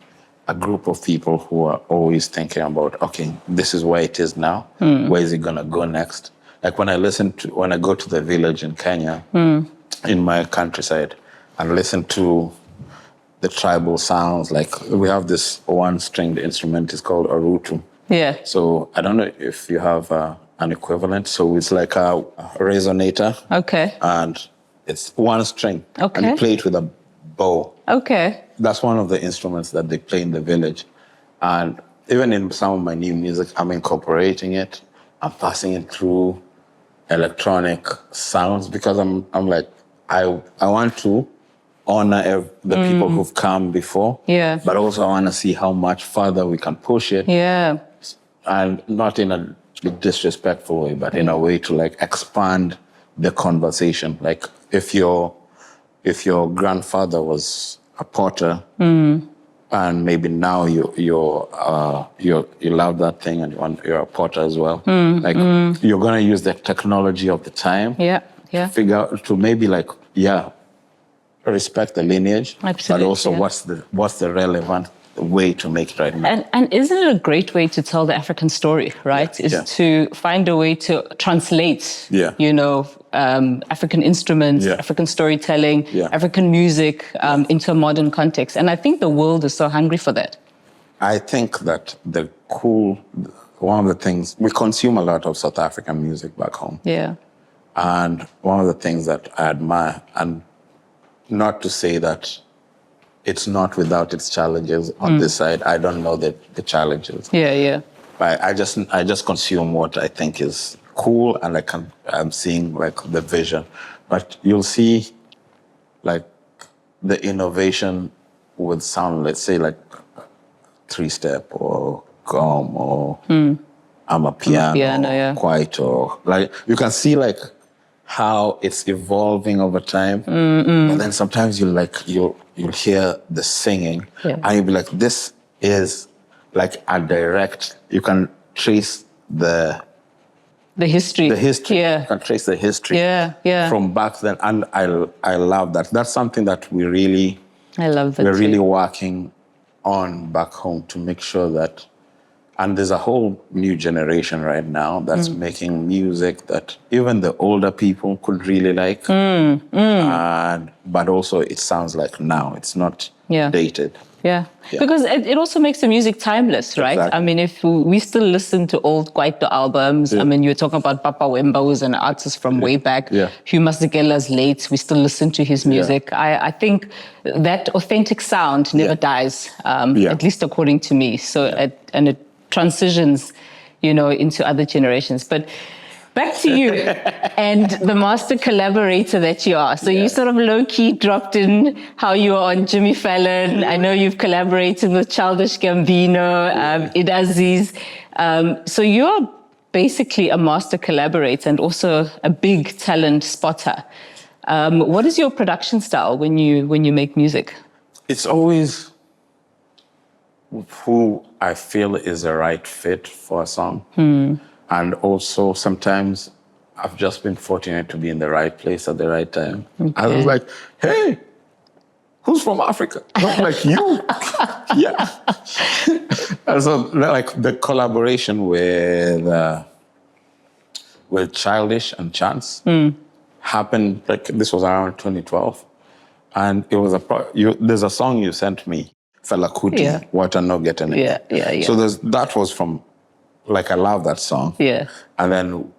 a group of people who are always thinking about, okay, this is where it is now. Where is it gonna go next? Like when I go to the village in Kenya, in my countryside, and listen to the tribal sounds, like we have this one-stringed instrument, it's called Orutu. Yeah. So I don't know if you have an equivalent. So it's like a resonator. Okay. And it's one string. Okay. And you play it with a bow. Okay. That's one of the instruments that they play in the village. And even in some of my new music, I'm incorporating it. I'm passing it through electronic sounds because I'm like, I want to honor the people who've come before. Yeah. But also I want to see how much further we can push it. Yeah. And not in a disrespectful way, but in a way to like expand the conversation. Like if your grandfather was a potter, and maybe now you love that thing and you're a potter as well. You're gonna use the technology of the time. Yeah. Yeah. Figure out to maybe like respect the lineage, Absolutely, but also what's the relevant way to make it right now. And isn't it a great way to tell the African story, right? Is to find a way to translate, African instruments, African storytelling, African music into a modern context. And I think the world is so hungry for that. I think that one of the things, we consume a lot of South African music back home. Yeah. And one of the things that I admire, and not to say that it's not without its challenges on this side, I don't know the challenges. Yeah. But I just consume what I think is cool, and I'm seeing like the vision. But you'll see like the innovation with sound, let's say like 3-step or gum or amapiano, kwaito. Like you can see like how it's evolving over time. But then sometimes you'll hear the singing and you'll be like, this is like a direct, you can trace the history. Yeah. You can trace the history from back then. And I love that. That's something that we're really working on back home to make sure that, and there's a whole new generation right now that's making music that even the older people could really like. But also it sounds like now, it's not dated. Yeah, because it also makes the music timeless, right? Exactly. I mean, if we still listen to old Kwaito albums, I mean, you were talking about Papa Wemba's and artists from way back. Hugh Masekela's late, we still listen to his music. I think that authentic sound never dies, at least according to me. So, and it transitions, into other generations. But back to you and the master collaborator that you are. So you sort of low-key dropped in how you are on Jimmy Fallon. I know you've collaborated with Childish, Gambino, Idd Aziz. So you're basically a master collaborator and also a big talent spotter. What is your production style when you make music? It's always who I feel is the right fit for a song. And also sometimes I've just been fortunate to be in the right place at the right time. I was like, hey, who's from Africa? Not like you. And so like the collaboration with Childish and Chance happened, like this was around 2012. And it was there's a song you sent me, Fela Kuti, What a No Getting It. So that was from, like, I love that song. And then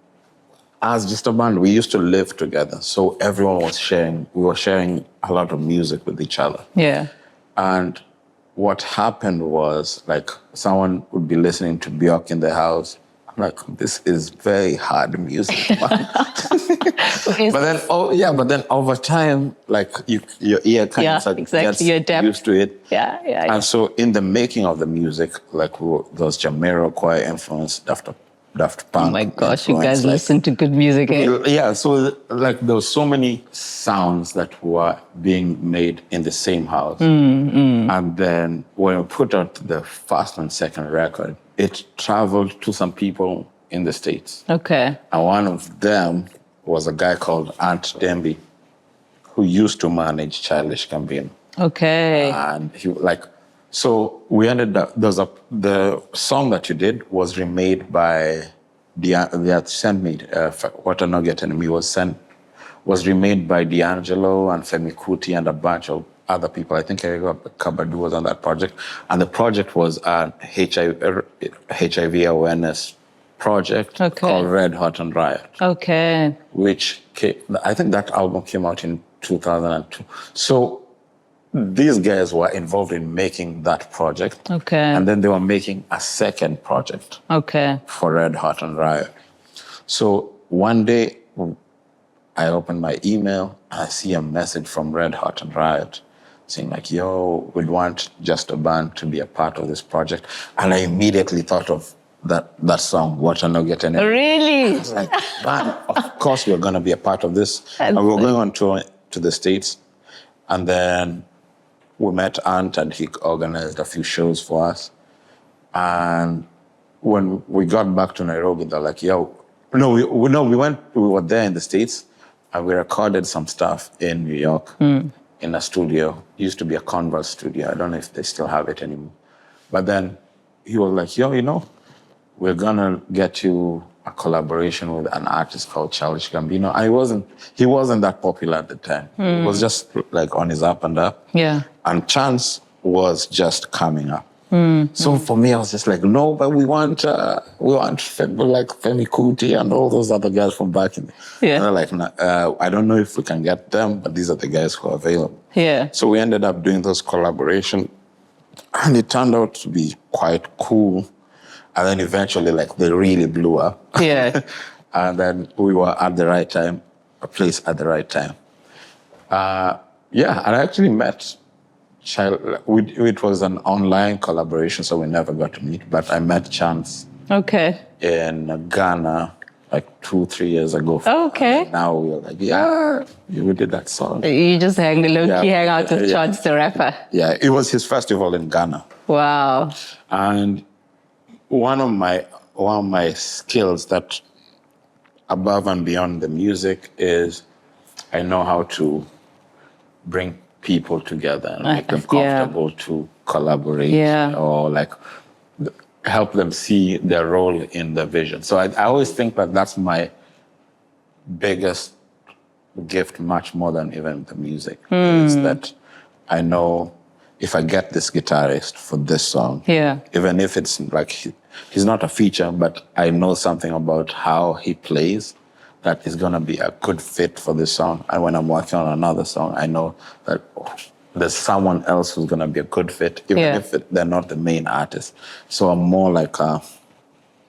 as just a band, we used to live together. So everyone we were sharing a lot of music with each other. And what happened was, like, someone would be listening to Björk in the house. I'm like, this is very hard music. But then over time, like, your ear kind of gets used to it. And so in the making of the music, like, those Jamiroquai influence, Daft Punk. Oh my gosh, you guys listen to good music, eh? Yeah, so like there was so many sounds that were being made in the same house. And then when we put out the first and second record, it traveled to some people in the States. And one of them was a guy called Ant Demby, who used to manage Childish Gambino. And he so we ended up, the song that you did was remade by, they had sent me, What a No Getting Me was remade by D'Angelo and Femi Kuti and a bunch of other people. I think Kabadu was on that project. And the project was an HIV awareness project called Red Hot and Riot. Which I think that album came out in 2002. So these guys were involved in making that project. And then they were making a second project for Red Hot and Riot. So one day I opened my email and I see a message from Red Hot and Riot saying like, yo, we'd want Just a Band to be a part of this project. And I immediately thought of that song, What a No Getting It. Really? I was like, man, of course we're going to be a part of this. And we were going on tour to the States. And then we met Ant and he organized a few shows for us. And when we got back to Nairobi, they're like, yo, we were there in the States and we recorded some stuff in New York in a studio. It used to be a Converse studio. I don't know if they still have it anymore. But then he was like, yo, we're gonna get you a collaboration with an artist called Childish Gambino. And he wasn't that popular at the time. It was just like on his up and up. And Chance was just coming up. So for me, I was just like, no, but we want like Femi Kuti and all those other guys from back in. Yeah. And they're like, I don't know if we can get them, but these are the guys who are available. Yeah. So we ended up doing those collaborations, and it turned out to be quite cool. And then eventually, like, they really blew up. Yeah. And then we were at the right time, a place at the right time. And I actually met it was an online collaboration, so we never got to meet, but I met Chance in Ghana like 2-3 years ago. Okay. And now we were like, we did that song. You just hang out with Chance the rapper. Yeah, it was his festival in Ghana. Wow. And one of my skills that above and beyond the music is I know how to bring people together and make them comfortable to collaborate or like help them see their role in the vision. So I always think that that's my biggest gift, much more than even the music, is that I know if I get this guitarist for this song, even if it's like he's not a feature, but I know something about how he plays that is going to be a good fit for this song. And when I'm working on another song, I know that there's someone else who's going to be a good fit, even if they're not the main artist. So I'm more like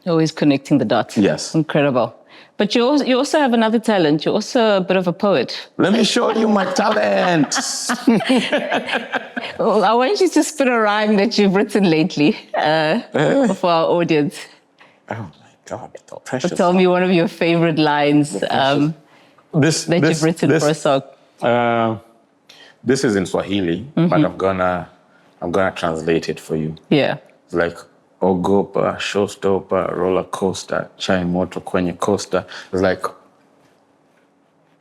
always connecting the dots. Yes. Incredible. But you also have another talent. You're also a bit of a poet. Let me show you my talent. Well, I want you to spit a rhyme that you've written lately for our audience. Oh my God, precious. Tell me one of your favorite lines that you've written for a song. This is in Swahili, but I'm gonna translate it for you. Yeah. It's like ogopa, showstopper, roller coaster, chai moto kwenye coaster. It's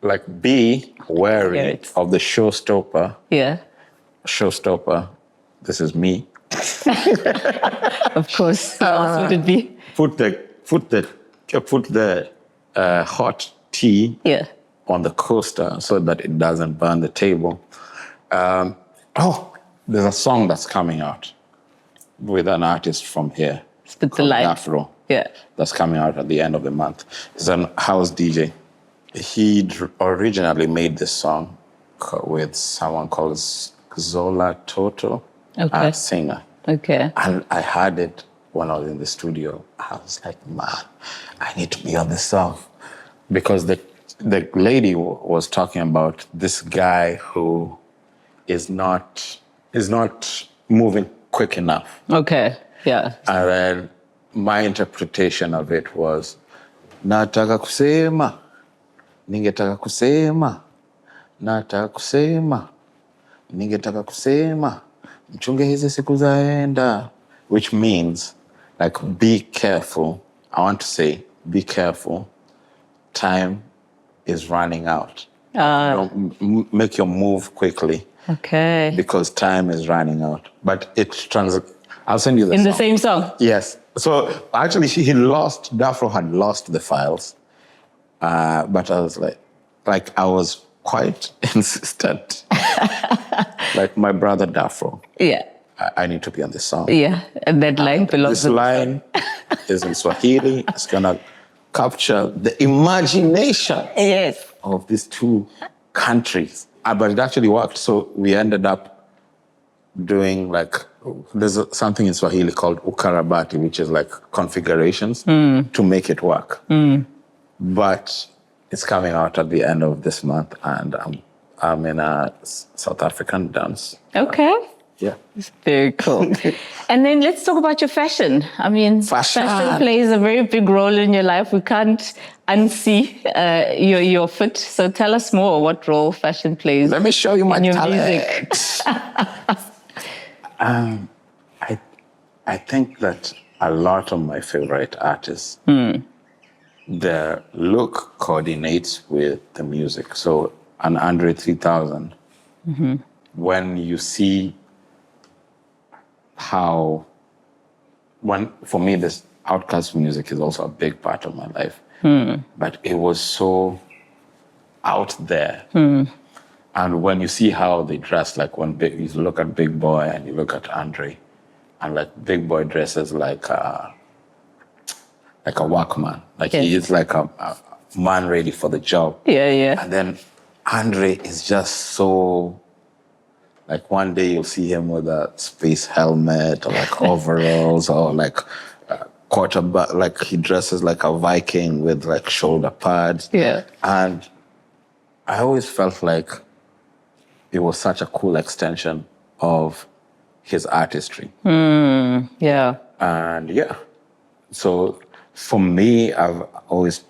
like be wary of the showstopper. Yeah. Showstopper. This is me. Of course. How else would it be? Put the hot tea on the coaster so that it doesn't burn the table. There's a song that's coming out with an artist from here. Spit the line. Afro. Yeah. That's coming out at the end of the month. He's a house DJ. He originally made this song with someone called Zola Toto, a singer. Okay. And I heard it when I was in the studio. I was like, man, I need to be on this song. Because the lady was talking about this guy who is not moving quick enough. Okay, yeah. And then my interpretation of it was, nataka kusema, ningetaka kusema, nataka kusema, ningetaka kusema, mchunge hizi siku zaenda. Which means, like, be careful. I want to say, be careful. Time is running out. Make your move quickly. Okay. Because time is running out. But I'll send you the song. In the same song? Yes. So actually, Dafro had lost the files. But I was like I was quite insistent. Like my brother Dafro. Yeah. I need to be on this song. Yeah. And that line belongs to this line is in Swahili. It's going to capture the imagination of these two countries. But it actually worked. So we ended up doing there's something in Swahili called ukarabati, which is like configurations to make it work. But it's coming out at the end of this month, and I'm in a South African dance. Okay. Yeah. It's very cool. And then let's talk about your fashion. I mean, fashion plays a very big role in your life. We can't unsee your fit. So tell us more what role fashion plays. Let me show you my talent. I think that a lot of my favorite artists, their look coordinates with the music. So an Andre 3000, when you see for me, this Outkast music is also a big part of my life. But it was so out there. And when you see how they dress, like when you look at Big Boy and you look at Andre, and like big boy dresses like a workman. Like he is like a man ready for the job. Yeah, yeah. And then Andre is just so, like one day you'll see him with a space helmet or like overalls or like quarterback, like he dresses like a Viking with like shoulder pads. Yeah. And I always felt like it was such a cool extension of his artistry. Yeah. And yeah, so for me, I've always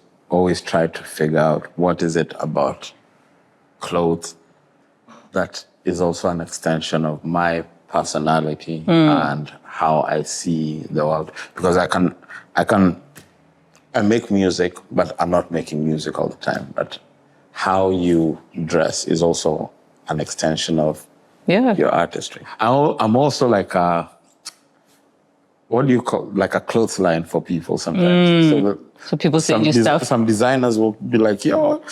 tried to figure out what is it about clothes that is also an extension of my personality and how I see the world. Because I make music, but I'm not making music all the time. But how you dress is also an extension of your artistry. I'm also like what do you call, like a clothesline for people sometimes. So people send you stuff. Some designers will be like, yo,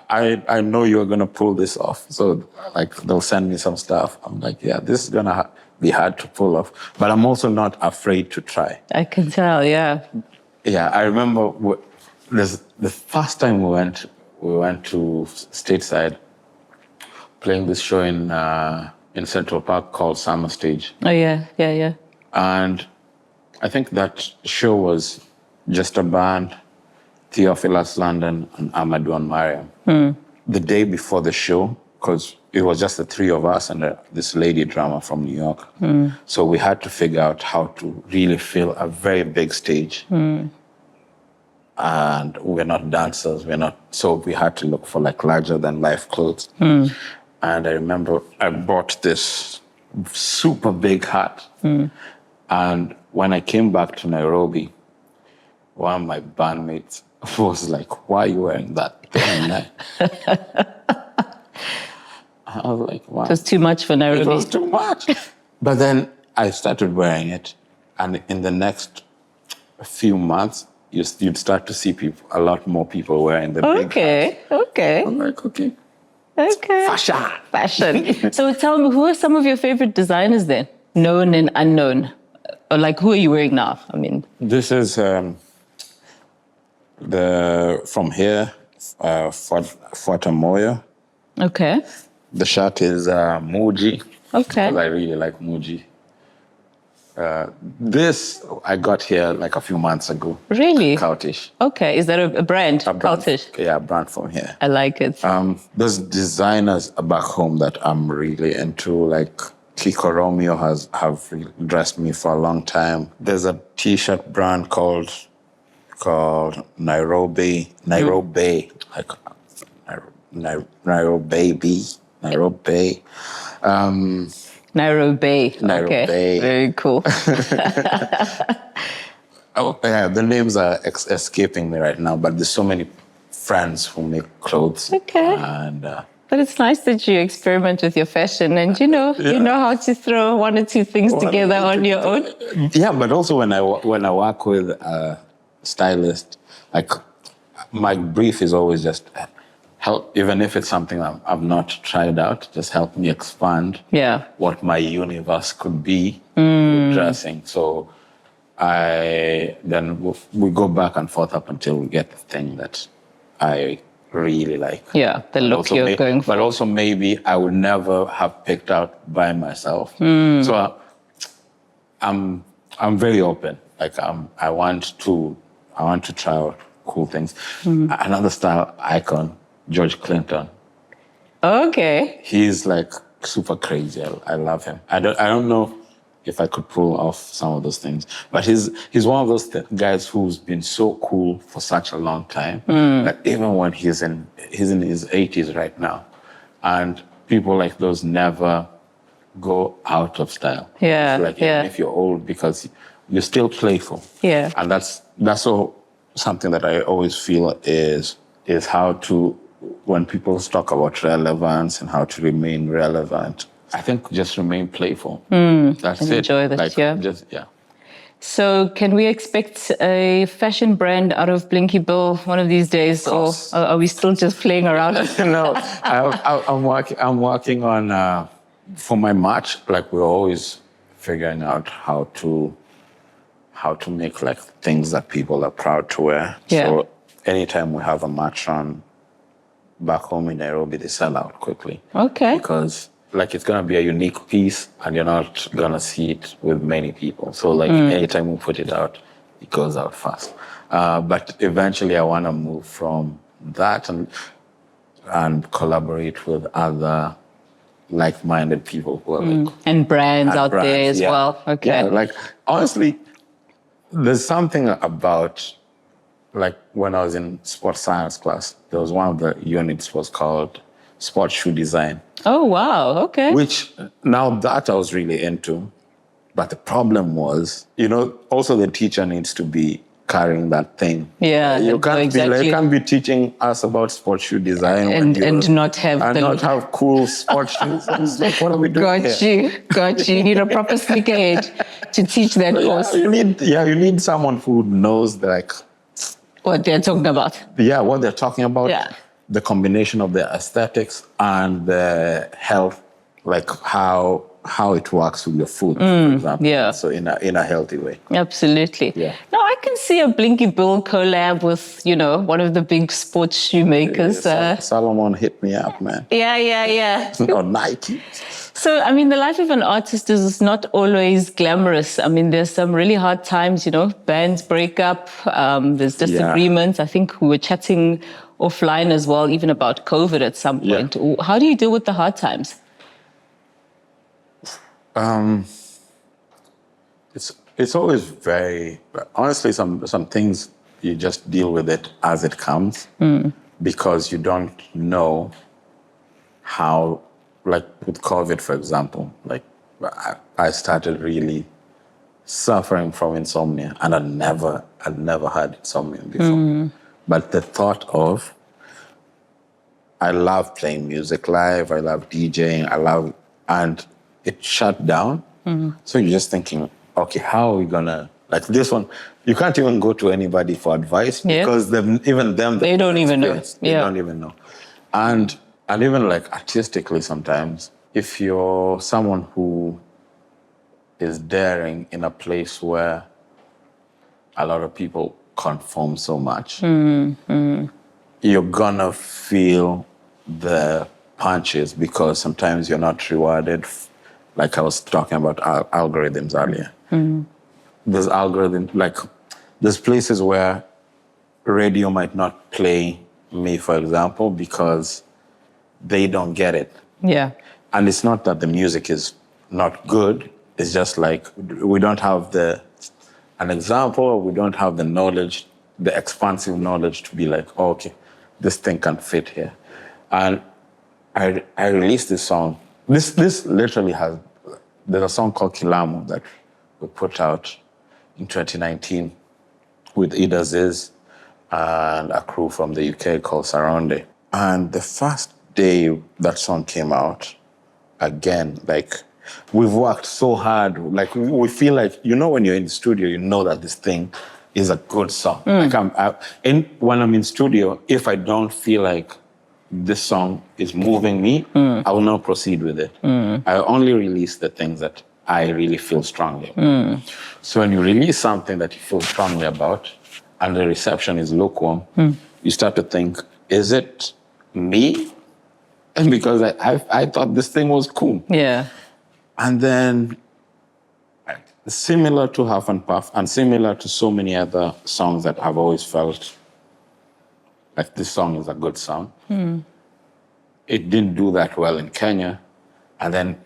I know you're gonna pull this off. So like they'll send me some stuff. I'm like, yeah, this is gonna be hard to pull off. But I'm also not afraid to try. I can tell, yeah. Yeah, I remember the first time we went to Stateside, playing this show in Central Park called Summer Stage. Oh, yeah. And I think that show was just a band, Theophilus London and Amadou and Mariam. The day before the show, because it was just the three of us and this lady drummer from New York. So we had to figure out how to really fill a very big stage. And we're not dancers, so we had to look for like larger than life clothes. And I remember I bought this super big hat. And when I came back to Nairobi, one of my bandmates was like, why are you wearing that thing? I was like, wow. It was too much for Nairobi. It was too much. But then I started wearing it. And in the next few months, you'd start to see a lot more people wearing the big hats. Okay. I'm like, okay. Fashion. So tell me, who are some of your favorite designers then? Known and unknown. Or like, who are you wearing now? I mean, this is from here, Fortamoyo. Okay. The shirt is Muji. Okay. I really like Muji. This I got here like a few months ago. Really? Childish. Okay. Is that a brand? Childish? Yeah, a brand from here. I like it. There's designers back home that I'm really into, like Kiko Romeo have dressed me for a long time. There's a t-shirt brand called Nairobi, like Nairobi. Nairobi. Okay. Very cool. The names are escaping me right now, but there's so many friends who make clothes. Okay. And but it's nice that you experiment with your fashion and you know how to throw one or two things together on your own. Yeah, but also when I work with a stylist, like my brief is always just help, even if it's something I've not tried out, just help me expand what my universe could be with dressing. So we go back and forth up until we get the thing that I really like. Yeah, the look you're going for. But also maybe I would never have picked out by myself. So I'm very open. Like I want to try out cool things. Another style icon, George Clinton. Okay. He's like super crazy. I love him. I don't know if I could pull off some of those things, but he's one of those guys who's been so cool for such a long time that even when he's in his 80s right now, and people like those never go out of style. Yeah. Like even if you're old, because you're still playful. Yeah. And that's all something that I always feel is how to, when people talk about relevance and how to remain relevant, I think just remain playful. That's it. Enjoy that, So can we expect a fashion brand out of Blinky Bill one of these days, or are we still just playing around? No, I'm working on, for my march, like we're always figuring out how to make like things that people are proud to wear. Yeah. So anytime we have a match run back home in Nairobi, they sell out quickly. Okay. Because like it's gonna be a unique piece and you're not gonna see it with many people. So like anytime we put it out, it goes out fast. But eventually I wanna move from that and collaborate with other like-minded people who are like... And brands out brands, there as yeah. well. Okay. Yeah, like honestly, there's something about, like when I was in sports science class, there was one of the units was called sports shoe design. Oh, wow. Okay. Which now that I was really into, but the problem was, also the teacher needs to be carrying that thing. Yeah, you can't exactly. you can't be teaching us about sports shoe design and not have not have cool sports shoes. It's like, what are we doing here? Got you. You need a proper sneakerhead to teach that course. You need someone who knows What they're talking about. Yeah, what they're talking about. Yeah. The combination of the aesthetics and the health, like how it works with your food, for example. Yeah. So in a healthy way. Absolutely. Yeah. Now I can see a Blinky Bill collab with, one of the big sports shoe makers. Solomon hit me up, man. Yeah. No, Nike. So, I mean, the life of an artist is not always glamorous. I mean, there's some really hard times, bands break up, there's disagreements. I think we were chatting offline as well, even about COVID at some point. Yeah. How do you deal with the hard times? It's always very, honestly, some things you just deal with it as it comes because you don't know how, like with COVID, for example, like I started really suffering from insomnia and I'd never had insomnia before. But the thought of, I love playing music live, I love DJing, and it shut down. So you're just thinking, okay, how are we gonna, like this one, you can't even go to anybody for advice because they don't even know. They don't even know. And even like artistically sometimes, if you're someone who is daring in a place where a lot of people conform so much, you're gonna feel the punches because sometimes you're not rewarded. Like I was talking about algorithms earlier. There's algorithms, like there's places where radio might not play me, for example, because they don't get it. Yeah. And it's not that the music is not good. It's just like we don't have an example, we don't have the knowledge, the expansive knowledge to be like, oh, okay, this thing can fit here. And I released this song. This literally there's a song called Kilamo that we put out in 2019 with Idd Aziz and a crew from the UK called Saronde. And the first day that song came out, again, like we've worked so hard. Like we feel like, when you're in the studio, you know that this thing is a good song. Like when I'm in studio, if I don't feel like this song is moving me, I will not proceed with it. I only release the things that I really feel strongly about. So when you release something that you feel strongly about and the reception is lukewarm, you start to think, is it me? And because I thought this thing was cool. Yeah. And then similar to Half and Puff and similar to so many other songs that I've always felt like this song is a good song. It didn't do that well in Kenya. And then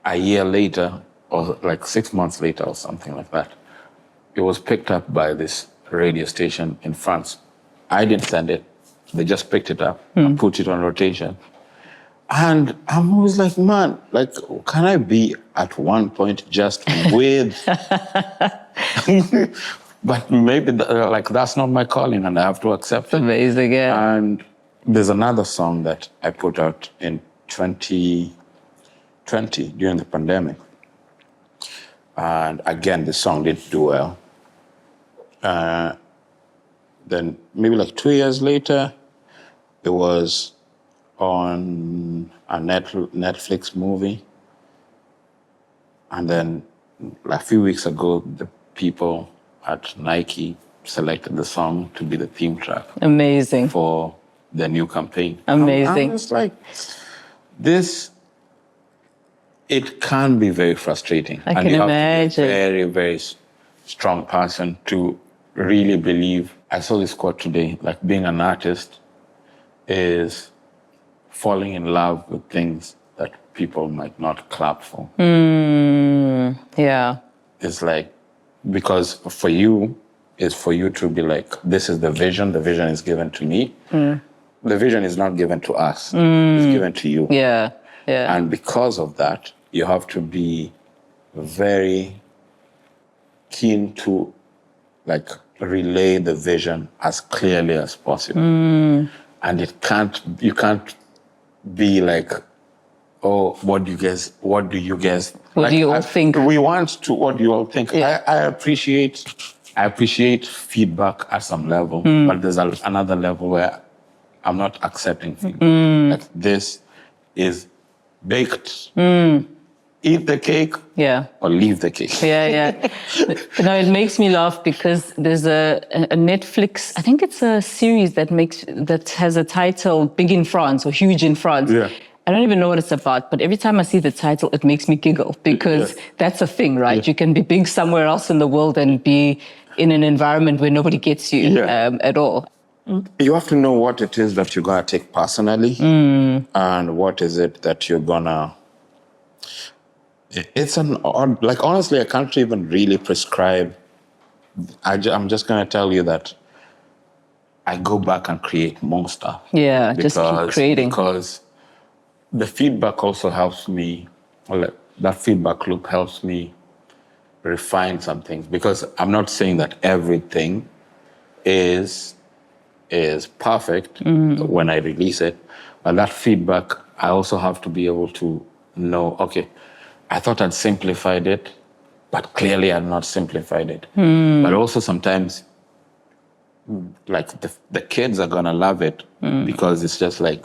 a year later, or like 6 months later or something like that, it was picked up by this radio station in France. I didn't send it. They just picked it up and put it on rotation. And I'm always like, man, like, can I be at one point just with... But maybe that's not my calling and I have to accept it. Amazing, yeah. And there's another song that I put out in 2020 during the pandemic. And again, the song didn't do well. Then maybe like 2 years later, it was on a Netflix movie. And then a few weeks ago, the people at Nike selected the song to be the theme track. Amazing. For the new campaign. Amazing. I'm just like, this, it can be very frustrating. I can imagine. To be a very, very strong person to really believe. I saw this quote today, like being an artist is falling in love with things that people might not clap for. Yeah. It's like, because for you, is for you to be like, this is the vision is given to me. The vision is not given to us, it's given to you. Yeah, yeah. And because of that, you have to be very keen to like relay the vision as clearly as possible. And you can't be like, oh, what do you guys What like, do you all think? We want to, what do you all think? Yeah. I appreciate feedback at some level, but there's another level where I'm not accepting feedback. Like, this is baked. Eat the cake or leave the cake. Yeah. No, it makes me laugh because there's a Netflix, I think it's a series that has a title, Big in France or Huge in France. Yeah. I don't even know what it's about, but every time I see the title, it makes me giggle because that's a thing, right? You can be big somewhere else in the world and be in an environment where nobody gets you at all. You have to know what it is that you're going to take personally and what is it that you're going to... It's an odd... Like, honestly, I can't even really prescribe. I'm just going to tell you that I go back and create more stuff. Yeah, just keep creating. Because the feedback also helps me, that feedback loop helps me refine some things. Because I'm not saying that everything is perfect when I release it. But that feedback, I also have to be able to know, okay, I thought I'd simplified it, but clearly I'd not simplified it. But also sometimes, like, the kids are going to love it because it's just like,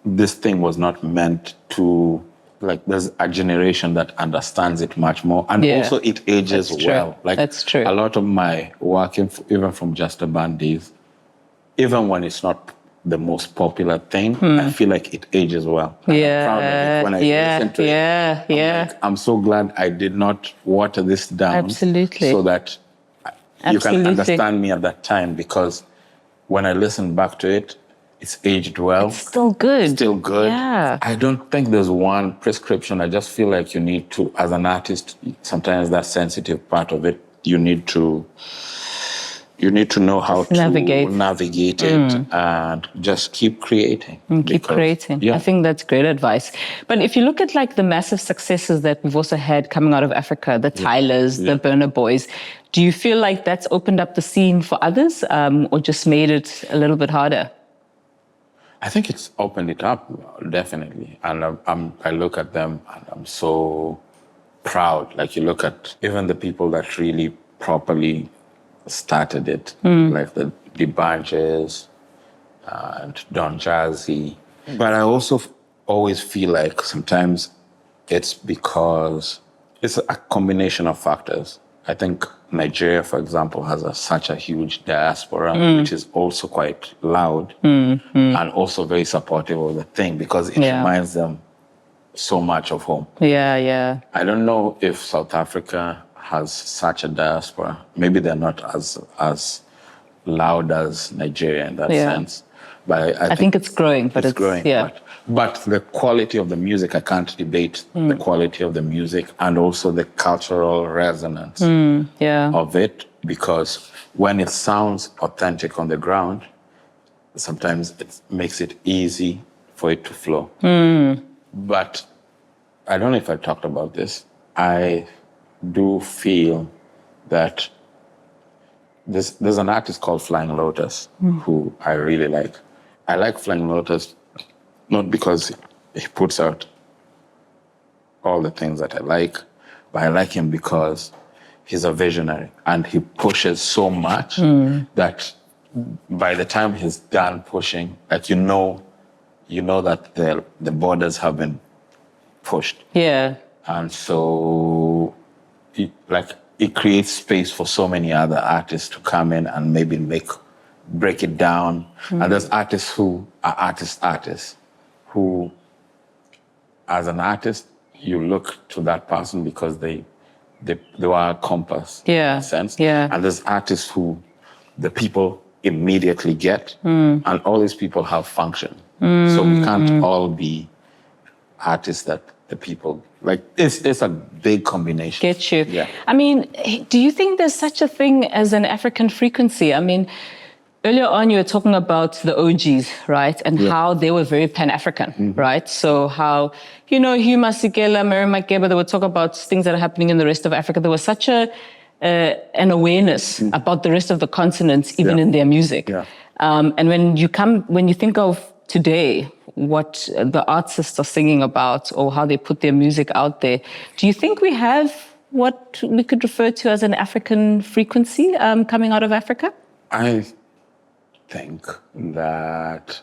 this thing was not meant to, like, there's a generation that understands it much more. And also it ages well. Like, that's true. A lot of my work, even from Just a Band days, even when it's not the most popular thing, I feel like it ages well. And I'm proud of it when I listen to it. I'm so glad I did not water this down. Absolutely. So that you can understand me at that time, because when I listen back to it, it's aged well. It's still good. Still good. Yeah. I don't think there's one prescription. I just feel like you need to, as an artist, sometimes that sensitive part of it, you need to know how to navigate it and just keep creating. Keep creating. Yeah. I think that's great advice. But if you look at like the massive successes that we've also had coming out of Africa, the Tylers, the Burna Boys, do you feel like that's opened up the scene for others or just made it a little bit harder? I think it's opened it up, definitely. And I look at them and I'm so proud. Like, you look at even the people that really properly started it, like the D'Banjis and Don Jazzy. But I also always feel like sometimes it's because it's a combination of factors. I think Nigeria, for example, has such a huge diaspora, which is also quite loud and also very supportive of the thing, because it reminds them so much of home. Yeah. I don't know if South Africa has such a diaspora. Maybe they're not as loud as Nigeria in that sense. But I think it's growing, but it's growing. Yeah. But the quality of the music, I can't debate the quality of the music and also the cultural resonance of it, because when it sounds authentic on the ground, sometimes it makes it easy for it to flow. But I don't know if I talked about this. I do feel that there's an artist called Flying Lotus who I really like. I like Flying Lotus not because he puts out all the things that I like, but I like him because he's a visionary and he pushes so much that by the time he's done pushing, like, you know that the borders have been pushed. Yeah. And so it creates space for so many other artists to come in and maybe break it down. And there's artists who are artists who, as an artist, you look to that person because they were a compass, in a sense. Yeah. And there's artists who the people immediately get, and all these people have function. So we can't all be artists that the people, like, it's a big combination. Get you. Yeah. I mean, do you think there's such a thing as an African frequency? I mean, earlier on you were talking about the OGs, right? And how they were very Pan-African, right? So how, Hugh Masekela, Mary Makeba, they would talk about things that are happening in the rest of Africa. There was such an awareness about the rest of the continent, even in their music. Yeah. And when you think of today, what the artists are singing about or how they put their music out there, do you think we have what we could refer to as an African frequency coming out of Africa? I think that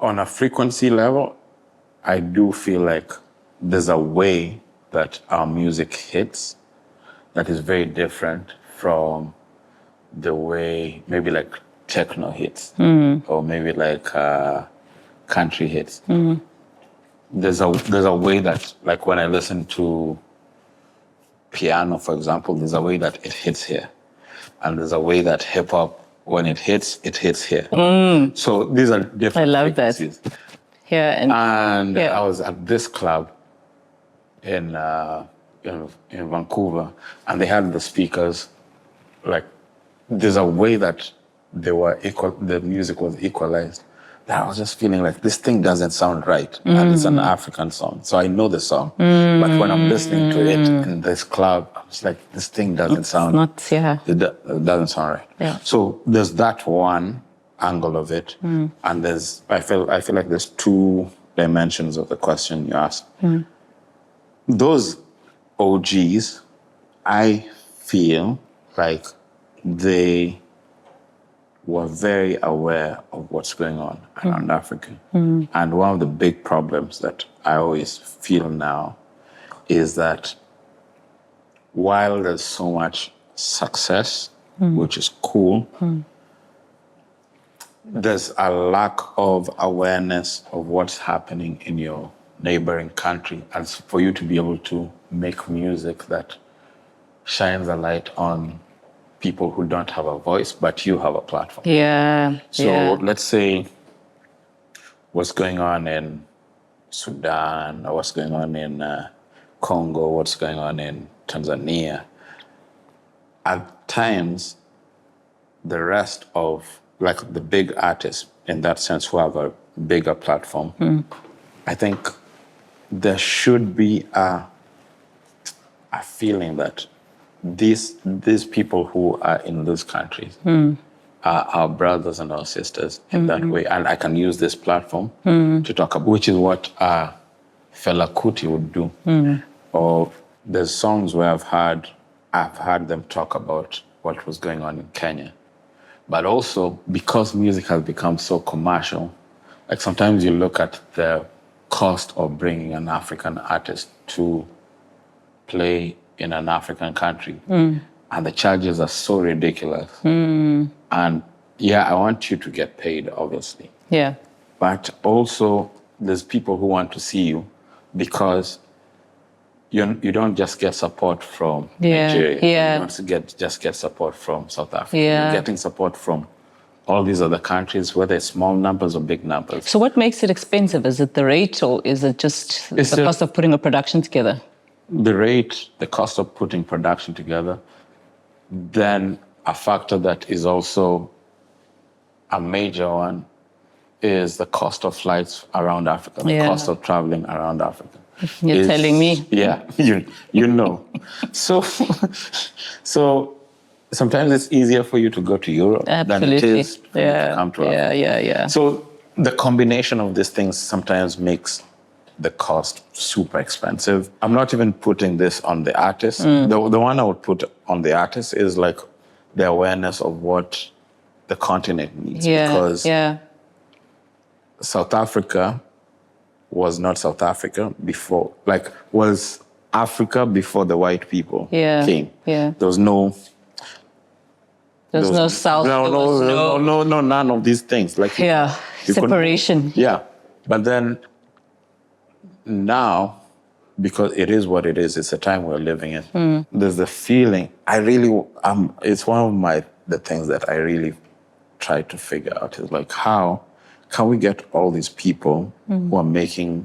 on a frequency level, I do feel like there's a way that our music hits that is very different from the way maybe like techno hits or maybe like country hits. There's a way that, like, when I listen to piano, for example, there's a way that it hits here, and there's a way that hip hop, when it hits here. So these are different. I love frequencies. that. Yeah, I was at this club in Vancouver, and they had the speakers. Like, there's a way that they were equal. The music was equalized. That I was just feeling like this thing doesn't sound right, and it's an African song. So I know the song, but when I'm listening to it in this club, I was like, this thing doesn't sound. It doesn't sound right. Yeah. So there's that one angle of it, and I feel like there's two dimensions of the question you asked. Those OGs, I feel like they were very aware of what's going on around Africa. And one of the big problems that I always feel now is that while there's so much success, which is cool, there's a lack of awareness of what's happening in your neighboring country, and for you to be able to make music that shines a light on people who don't have a voice, but you have a platform. So let's say what's going on in Sudan, or what's going on in Congo, what's going on in Tanzania. At times, the rest of, like, the big artists, in that sense, who have a bigger platform, I think there should be a feeling that these people who are in those countries are our brothers and our sisters in that way. And I can use this platform to talk about, which is what Fela Kuti would do. Or there's songs where I've heard them talk about what was going on in Kenya. But also, because music has become so commercial, like, sometimes you look at the cost of bringing an African artist to play in an African country, and the charges are so ridiculous. And I want you to get paid, obviously. Yeah. But also, there's people who want to see you because you don't just get support from Nigeria. You don't just get support from South Africa. You're getting support from all these other countries, whether it's small numbers or big numbers. So what makes it expensive? Is it the rate, or is it just the cost of putting a production together? The rate, the cost of putting production together. Then a factor that is also a major one is the cost of flights around Africa, the cost of traveling around Africa. You're telling me. Yeah, you know. So sometimes it's easier for you to go to Europe than it is for you to come to Africa. So the combination of these things sometimes makes the cost super expensive. I'm not even putting this on the artist. The one I would put on the artist is like the awareness of what the continent needs. Because South Africa was not South Africa before, like, was Africa before the white people came. Yeah. There was no South. No, none of these things. Like separation. Yeah, but then now, because it is what it is, it's a time we're living in. There's the feeling. It's one of the things that I really try to figure out is like, how can we get all these people who are making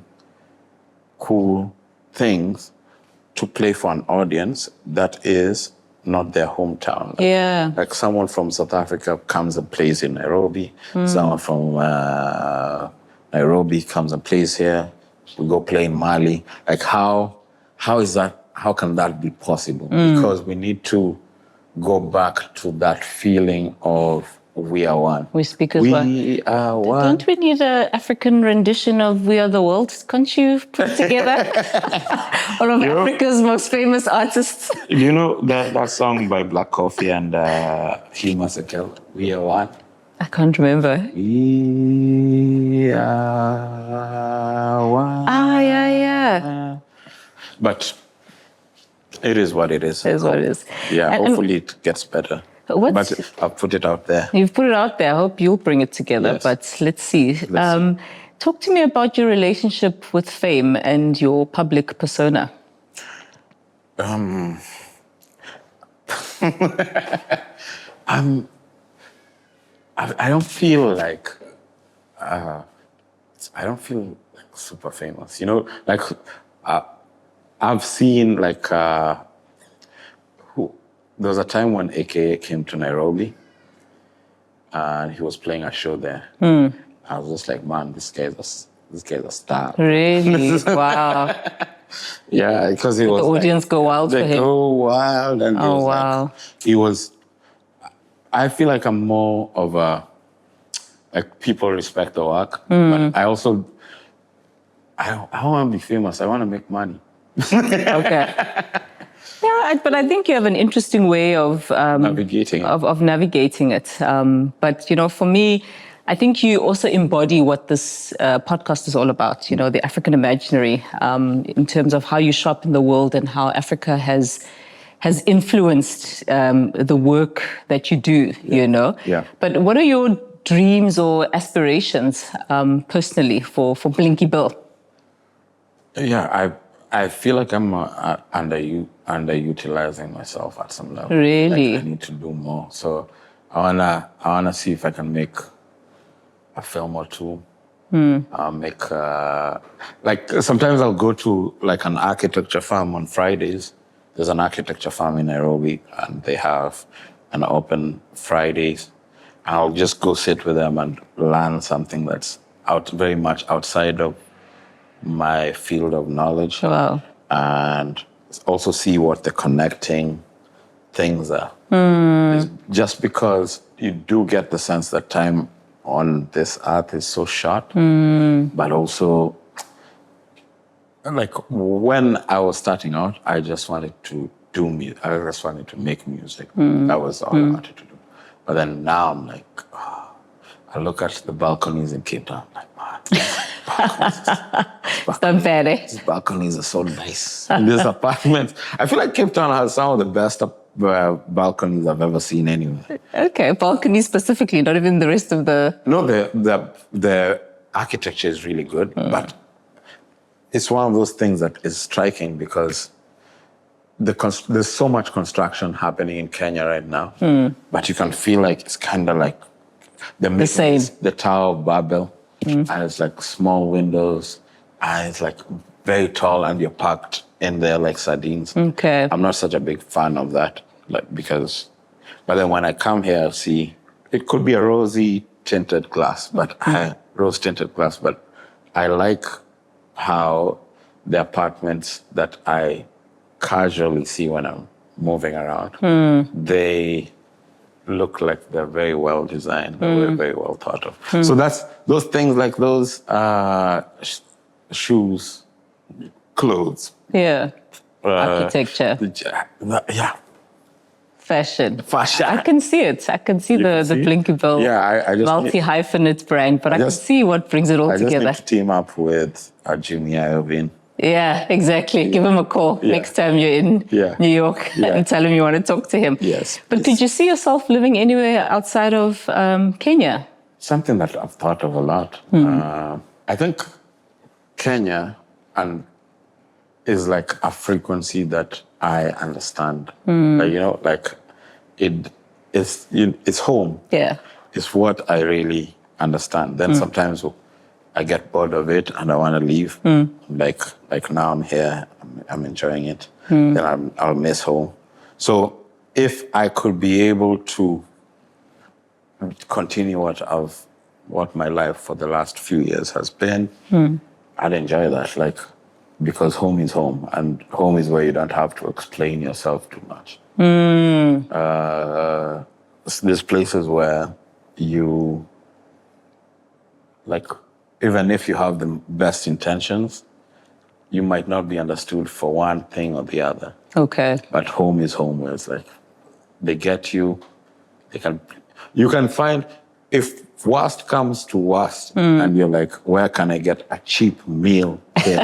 cool things to play for an audience that is not their hometown. Like someone from South Africa comes and plays in Nairobi. Someone from Nairobi comes and plays here. We go play in Mali. Like how is that? How can that be possible? Because we need to go back to that feeling of we are one. We speak as one. We are one. Don't we need an African rendition of We Are the World? Can't you put together one of Africa's most famous artists? You know that song by Black Coffee and Hima Sekel, We Are One? I can't remember. We are one. Yeah. But it is what it is. It is what it is. Yeah, hopefully it gets better. But I've put it out there. You've put it out there. I hope you'll bring it together. Yes. But let's see. Talk to me about your relationship with fame and your public persona. I don't feel like super famous. You know, like I've seen like. There was a time when AKA came to Nairobi and he was playing a show there. I was just like, man, this guy's a star. Really? Wow. Yeah, because he was the audience go wild for him. They go wild. And I feel like I'm more of like people respect the work. But I also, I don't want to be famous. I want to make money. Okay. Yeah, but I think you have an interesting way of navigating it. Of navigating it. But, you know, for me, I think you also embody what this podcast is all about, you know, the African imaginary, in terms of how you show up in the world and how Africa has influenced the work that you do, you know. Yeah. But what are your dreams or aspirations personally for Blinky Bill? Yeah, I feel like I'm underutilizing myself at some level. Really? Like I need to do more. So I wanna see if I can make a film or two. Make like sometimes I'll go to like an architecture firm on Fridays. There's an architecture firm in Nairobi, and they have an open Fridays. And I'll just go sit with them and learn something that's very much outside of my field of knowledge. Wow. And also see what the connecting things are. Just because you do get the sense that time on this earth is so short, but also, like when I was starting out, I just wanted to do music. I just wanted to make music. That was all I wanted to do. But then now I'm like, I look at the balconies in Cape Town, I'm like, man, these balconies are so nice. And these apartments, I feel like Cape Town has some of the best balconies I've ever seen anywhere. Okay, balconies specifically, not even the rest of the... No, the architecture is really good, but it's one of those things that is striking because there's so much construction happening in Kenya right now, but you can feel like it's kind of like the same. The Tower of Babel, and it's like small windows, and it's like very tall, and you're packed in there like sardines. Okay. I'm not such a big fan of that, but then when I come here, I see it could be a rose tinted glass, but I like how the apartments that I casually see when I'm moving around, they look like they're very well designed, they're very well thought of. So that's those things like those shoes, clothes. Yeah. Architecture. Yeah. Fashion. I can see it. I can see the Blinky Bill I just multi-hyphenate brand, but I can see what brings it all together. I just need to team up with Jimmy Iovine. Yeah, exactly. Give him a call next time you're in New York and tell him you want to talk to him. Yes. But could you see yourself living anywhere outside of Kenya? Something that I've thought of a lot. I think Kenya is like a frequency that I understand. It's home. Yeah. It's what I really understand. Then sometimes I get bored of it and I want to leave. Like now I'm here, I'm enjoying it. Then I'll miss home. So if I could be able to continue what my life for the last few years has been, I'd enjoy that. Because home is home, and home is where you don't have to explain yourself too much. There's places where you, even if you have the best intentions, you might not be understood for one thing or the other. Okay. But home is home, where it's like, they get you, you can find, if worst comes to worst, and you're like, where can I get a cheap meal here?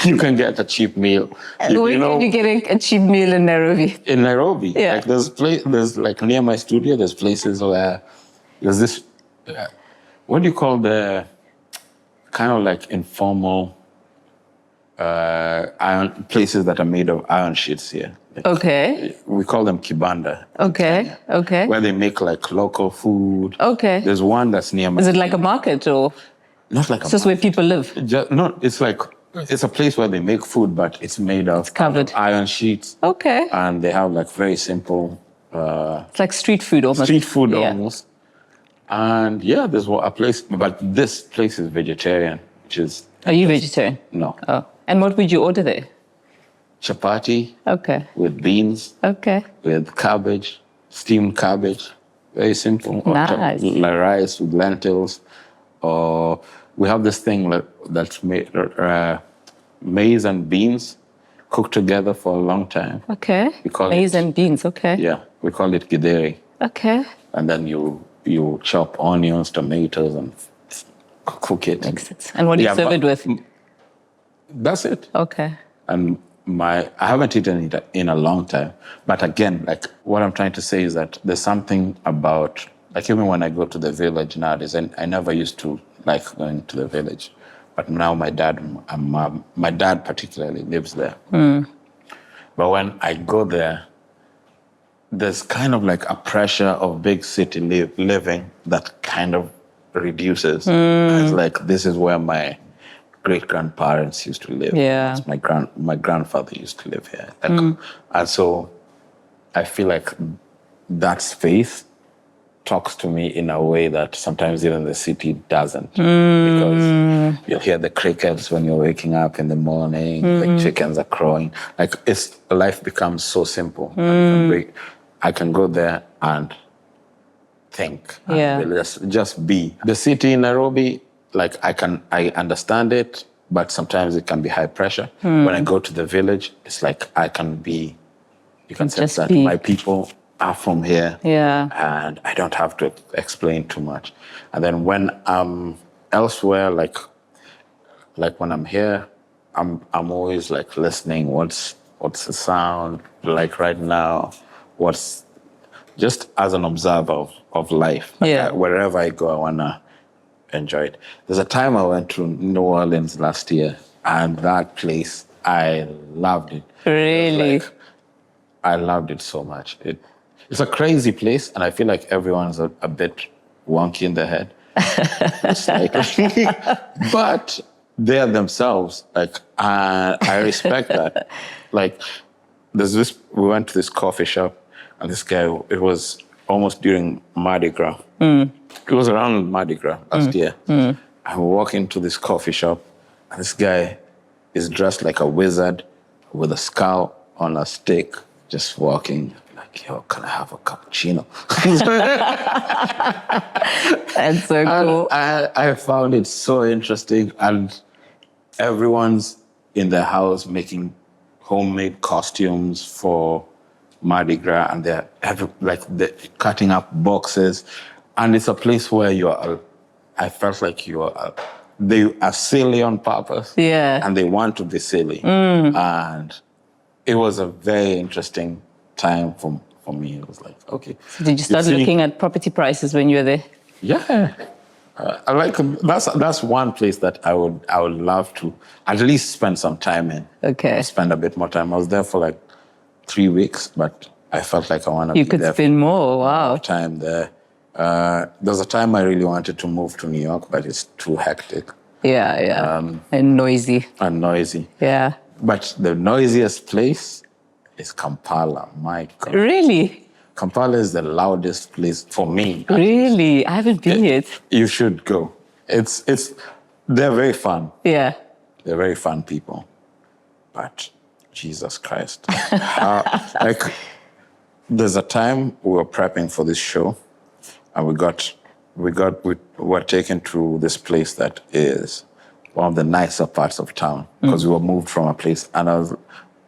You can get a cheap meal. Where can you get a cheap meal in Nairobi? In Nairobi, Yeah. there's near my studio, there's places where there's this, what do you call the kind of like informal iron places that are made of iron sheets here? Okay. We call them kibanda. Okay. Okay. Where they make like local food. Okay. There's one that's near my Is it like a market or? Not like It's just where people live. It's a place where they make food, but it's made of covered. Iron sheets. Okay. And they have like very simple It's like street food almost. street food almost. And there's a place, but this place is vegetarian, which is... Are you vegetarian? No. Oh. And what would you order there? Chapati Okay. with beans, Okay. with cabbage, steamed cabbage. Very simple. Nice. Like rice with lentils. Or we have this thing that's made, maize and beans cooked together for a long time. Okay. We call Maize it, and beans. Okay. Yeah, we call it githeri. Okay. And then you chop onions, tomatoes, and cook it. Makes sense. And what do you serve it with? That's it. Okay. And I haven't eaten it in a long time. But again, like what I'm trying to say is that there's something about, like even when I go to the village nowadays, and I never used to like going to the village. But now my dad particularly lives there. But when I go there, there's kind of like a pressure of big city living that kind of reduces. It's like, this is where my great-grandparents used to live. Yeah. My grandfather used to live here. And so I feel like that space talks to me in a way that sometimes even the city doesn't. Because you'll hear the crickets when you're waking up in the morning, the chickens are crowing. Like life becomes so simple. I can go there and think. Yeah. And just be. The city in Nairobi, like I understand it, but sometimes it can be high pressure. When I go to the village, it's like you can sense that my people are from here. Yeah. And I don't have to explain too much. And then when I'm elsewhere, like when I'm here, I'm always like listening. What's the sound like right now? What's just as an observer of life. Like wherever I go, I wanna enjoy it. There's a time I went to New Orleans last year, and that place, I loved it. Really? I loved it so much. It's a crazy place, and I feel like everyone's a bit wonky in the head. But they're themselves. Like, I respect that. Like, we went to this coffee shop, and this guy, it was almost during Mardi Gras. It was around Mardi Gras last year. I walk into this coffee shop, and this guy is dressed like a wizard with a skull on a stick, just walking. Like, yo, can I have a cappuccino? That's so cool. I found it so interesting, and everyone's in their house making homemade costumes for Mardi Gras, and they're cutting up boxes, and it's a place where I felt like you are they are silly on purpose. Yeah. And they want to be silly. And it was a very interesting time for me. It was like, okay. So did you start looking at property prices when you were there? Yeah. I like that's one place that I would love to at least spend some time in. Okay. Spend a bit more time. I was there for like 3 weeks, but I felt like I wanted to You be could there spend more. Wow. more time there. There's a time I really wanted to move to New York, but it's too hectic. Yeah. And noisy. And noisy. Yeah. But the noisiest place is Kampala. My God. Really? Kampala is the loudest place for me. Really? I haven't been yet. You should go. They're very fun. Yeah. They're very fun people. But Jesus Christ. There's a time we were prepping for this show and we were taken to this place that is one of the nicer parts of town because we were moved from a place and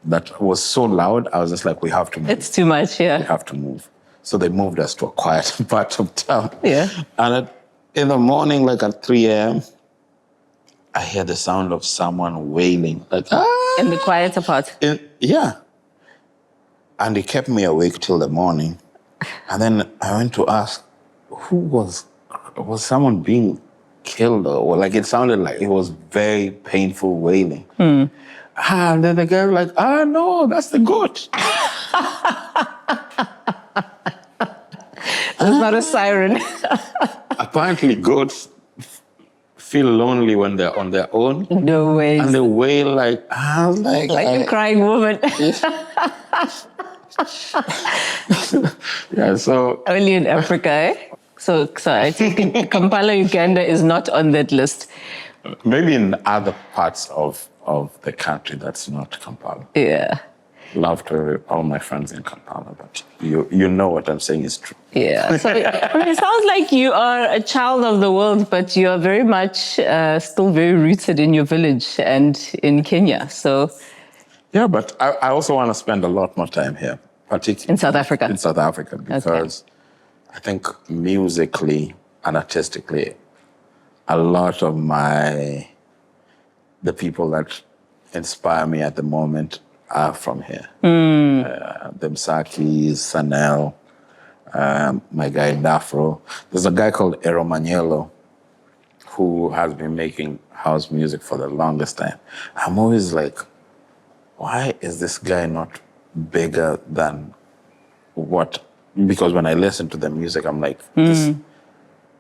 that was so loud, I was just like, we have to move. It's too much, yeah. We have to move. So they moved us to a quiet part of town. Yeah. And in the morning, like at 3 a.m., I hear the sound of someone wailing. Like, ah! In the quieter part? Yeah. And it kept me awake till the morning. And then I went to ask, who was someone being killed? Or like, it sounded like it was very painful wailing. And then the guy was like, no, that's the goat. It's not a siren. Apparently goats feel lonely when they're on their own. No way. And they wail like a crying woman. Yeah, so... Only in Africa, eh? So I think Kampala, Uganda is not on that list. Maybe in other parts of the country that's not Kampala. Yeah. Love to all my friends in Kampala, but you know what I'm saying is true. Yeah. So it sounds like you are a child of the world, but you are very much still very rooted in your village and in Kenya. So yeah, but I also want to spend a lot more time here, particularly in South Africa. In South Africa, because I think musically and artistically, a lot of the people that inspire me at the moment are from here. The Msakis, Sanel, my guy Dafro. There's a guy called Ero Maniello who has been making house music for the longest time. I'm always like, why is this guy not bigger than what? Because when I listen to the music, I'm like,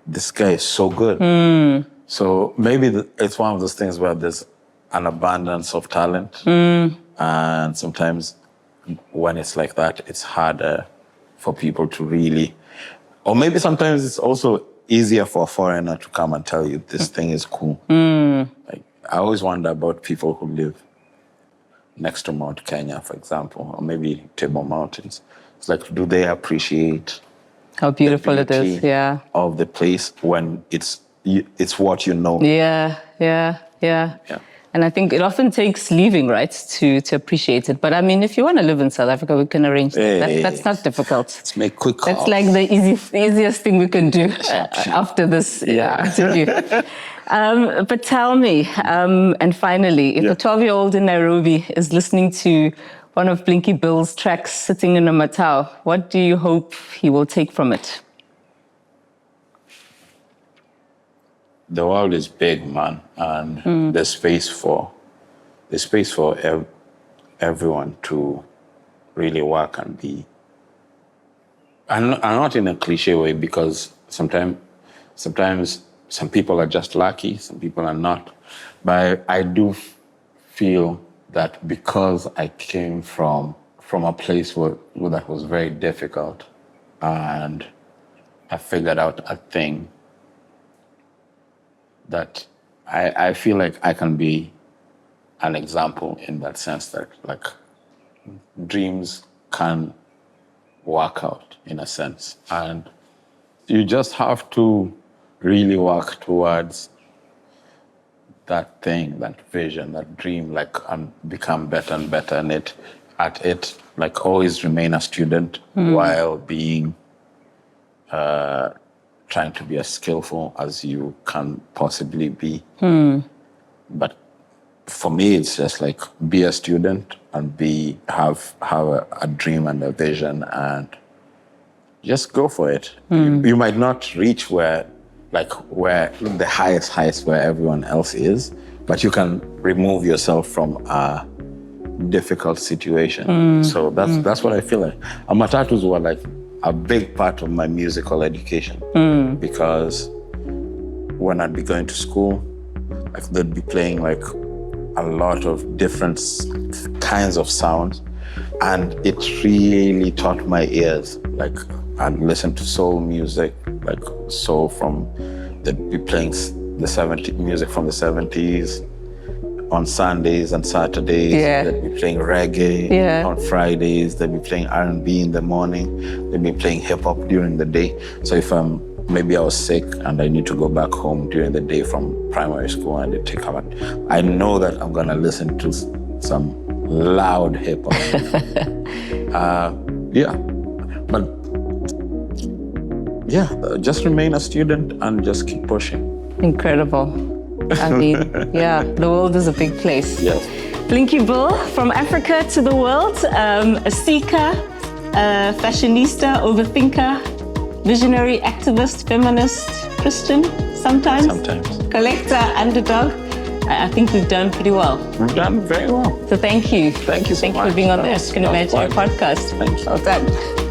this guy is so good. So maybe it's one of those things where there's an abundance of talent. And sometimes when it's like that, it's harder for people to really, or maybe sometimes it's also easier for a foreigner to come and tell you this thing is cool. Like, I always wonder about people who live next to Mount Kenya, for example, or maybe Table Mountains. It's like, do they appreciate how beautiful it is? Yeah. Of the place when it's what you know. Yeah. And I think it often takes leaving, right, to appreciate it. But I mean, if you want to live in South Africa, we can arrange that. That's not difficult. Let's make quick calls. That's like the easiest thing we can do after this interview. But tell me, and finally, if a 12-year-old in Nairobi is listening to one of Blinky Bill's tracks sitting in a matau, what do you hope he will take from it? The world is big, man, and there's space for everyone to really work and be. And not in a cliche way, because sometimes some people are just lucky, some people are not. But I do feel that because I came from a place where that was very difficult, and I figured out a thing that I feel like I can be an example in that sense, that like dreams can work out in a sense. And you just have to really work towards that thing, that vision, that dream, like, and become better and better at it, like always remain a student while being trying to be as skillful as you can possibly be. But for me, it's just like be a student and have a dream and a vision and just go for it. You might not reach where the highest heights where everyone else is, but you can remove yourself from a difficult situation. So that's what I feel like. And matatus were like a big part of my musical education because when I'd be going to school, like they'd be playing like a lot of different kinds of sounds, and it really taught my ears. Like I'd listen to soul music, like soul they'd be playing music from the 70s. On Sundays and Saturdays, they'd be playing reggae. On Fridays, they'd be playing R&B in the morning. They'd be playing hip hop during the day. So if maybe I was sick and I need to go back home during the day from primary school and they take come out, I know that I'm gonna listen to some loud hip hop. Just remain a student and just keep pushing. Incredible. I mean, the world is a big place. Yes. Blinky Bill, from Africa to the world, a seeker, a fashionista, overthinker, visionary, activist, feminist, Christian, sometimes. Collector, underdog. I think we've done pretty well. We've done very well. So thank you. Thank you so much. Thank you for being on this. Can Imagine Your podcast. Thank you. Well done.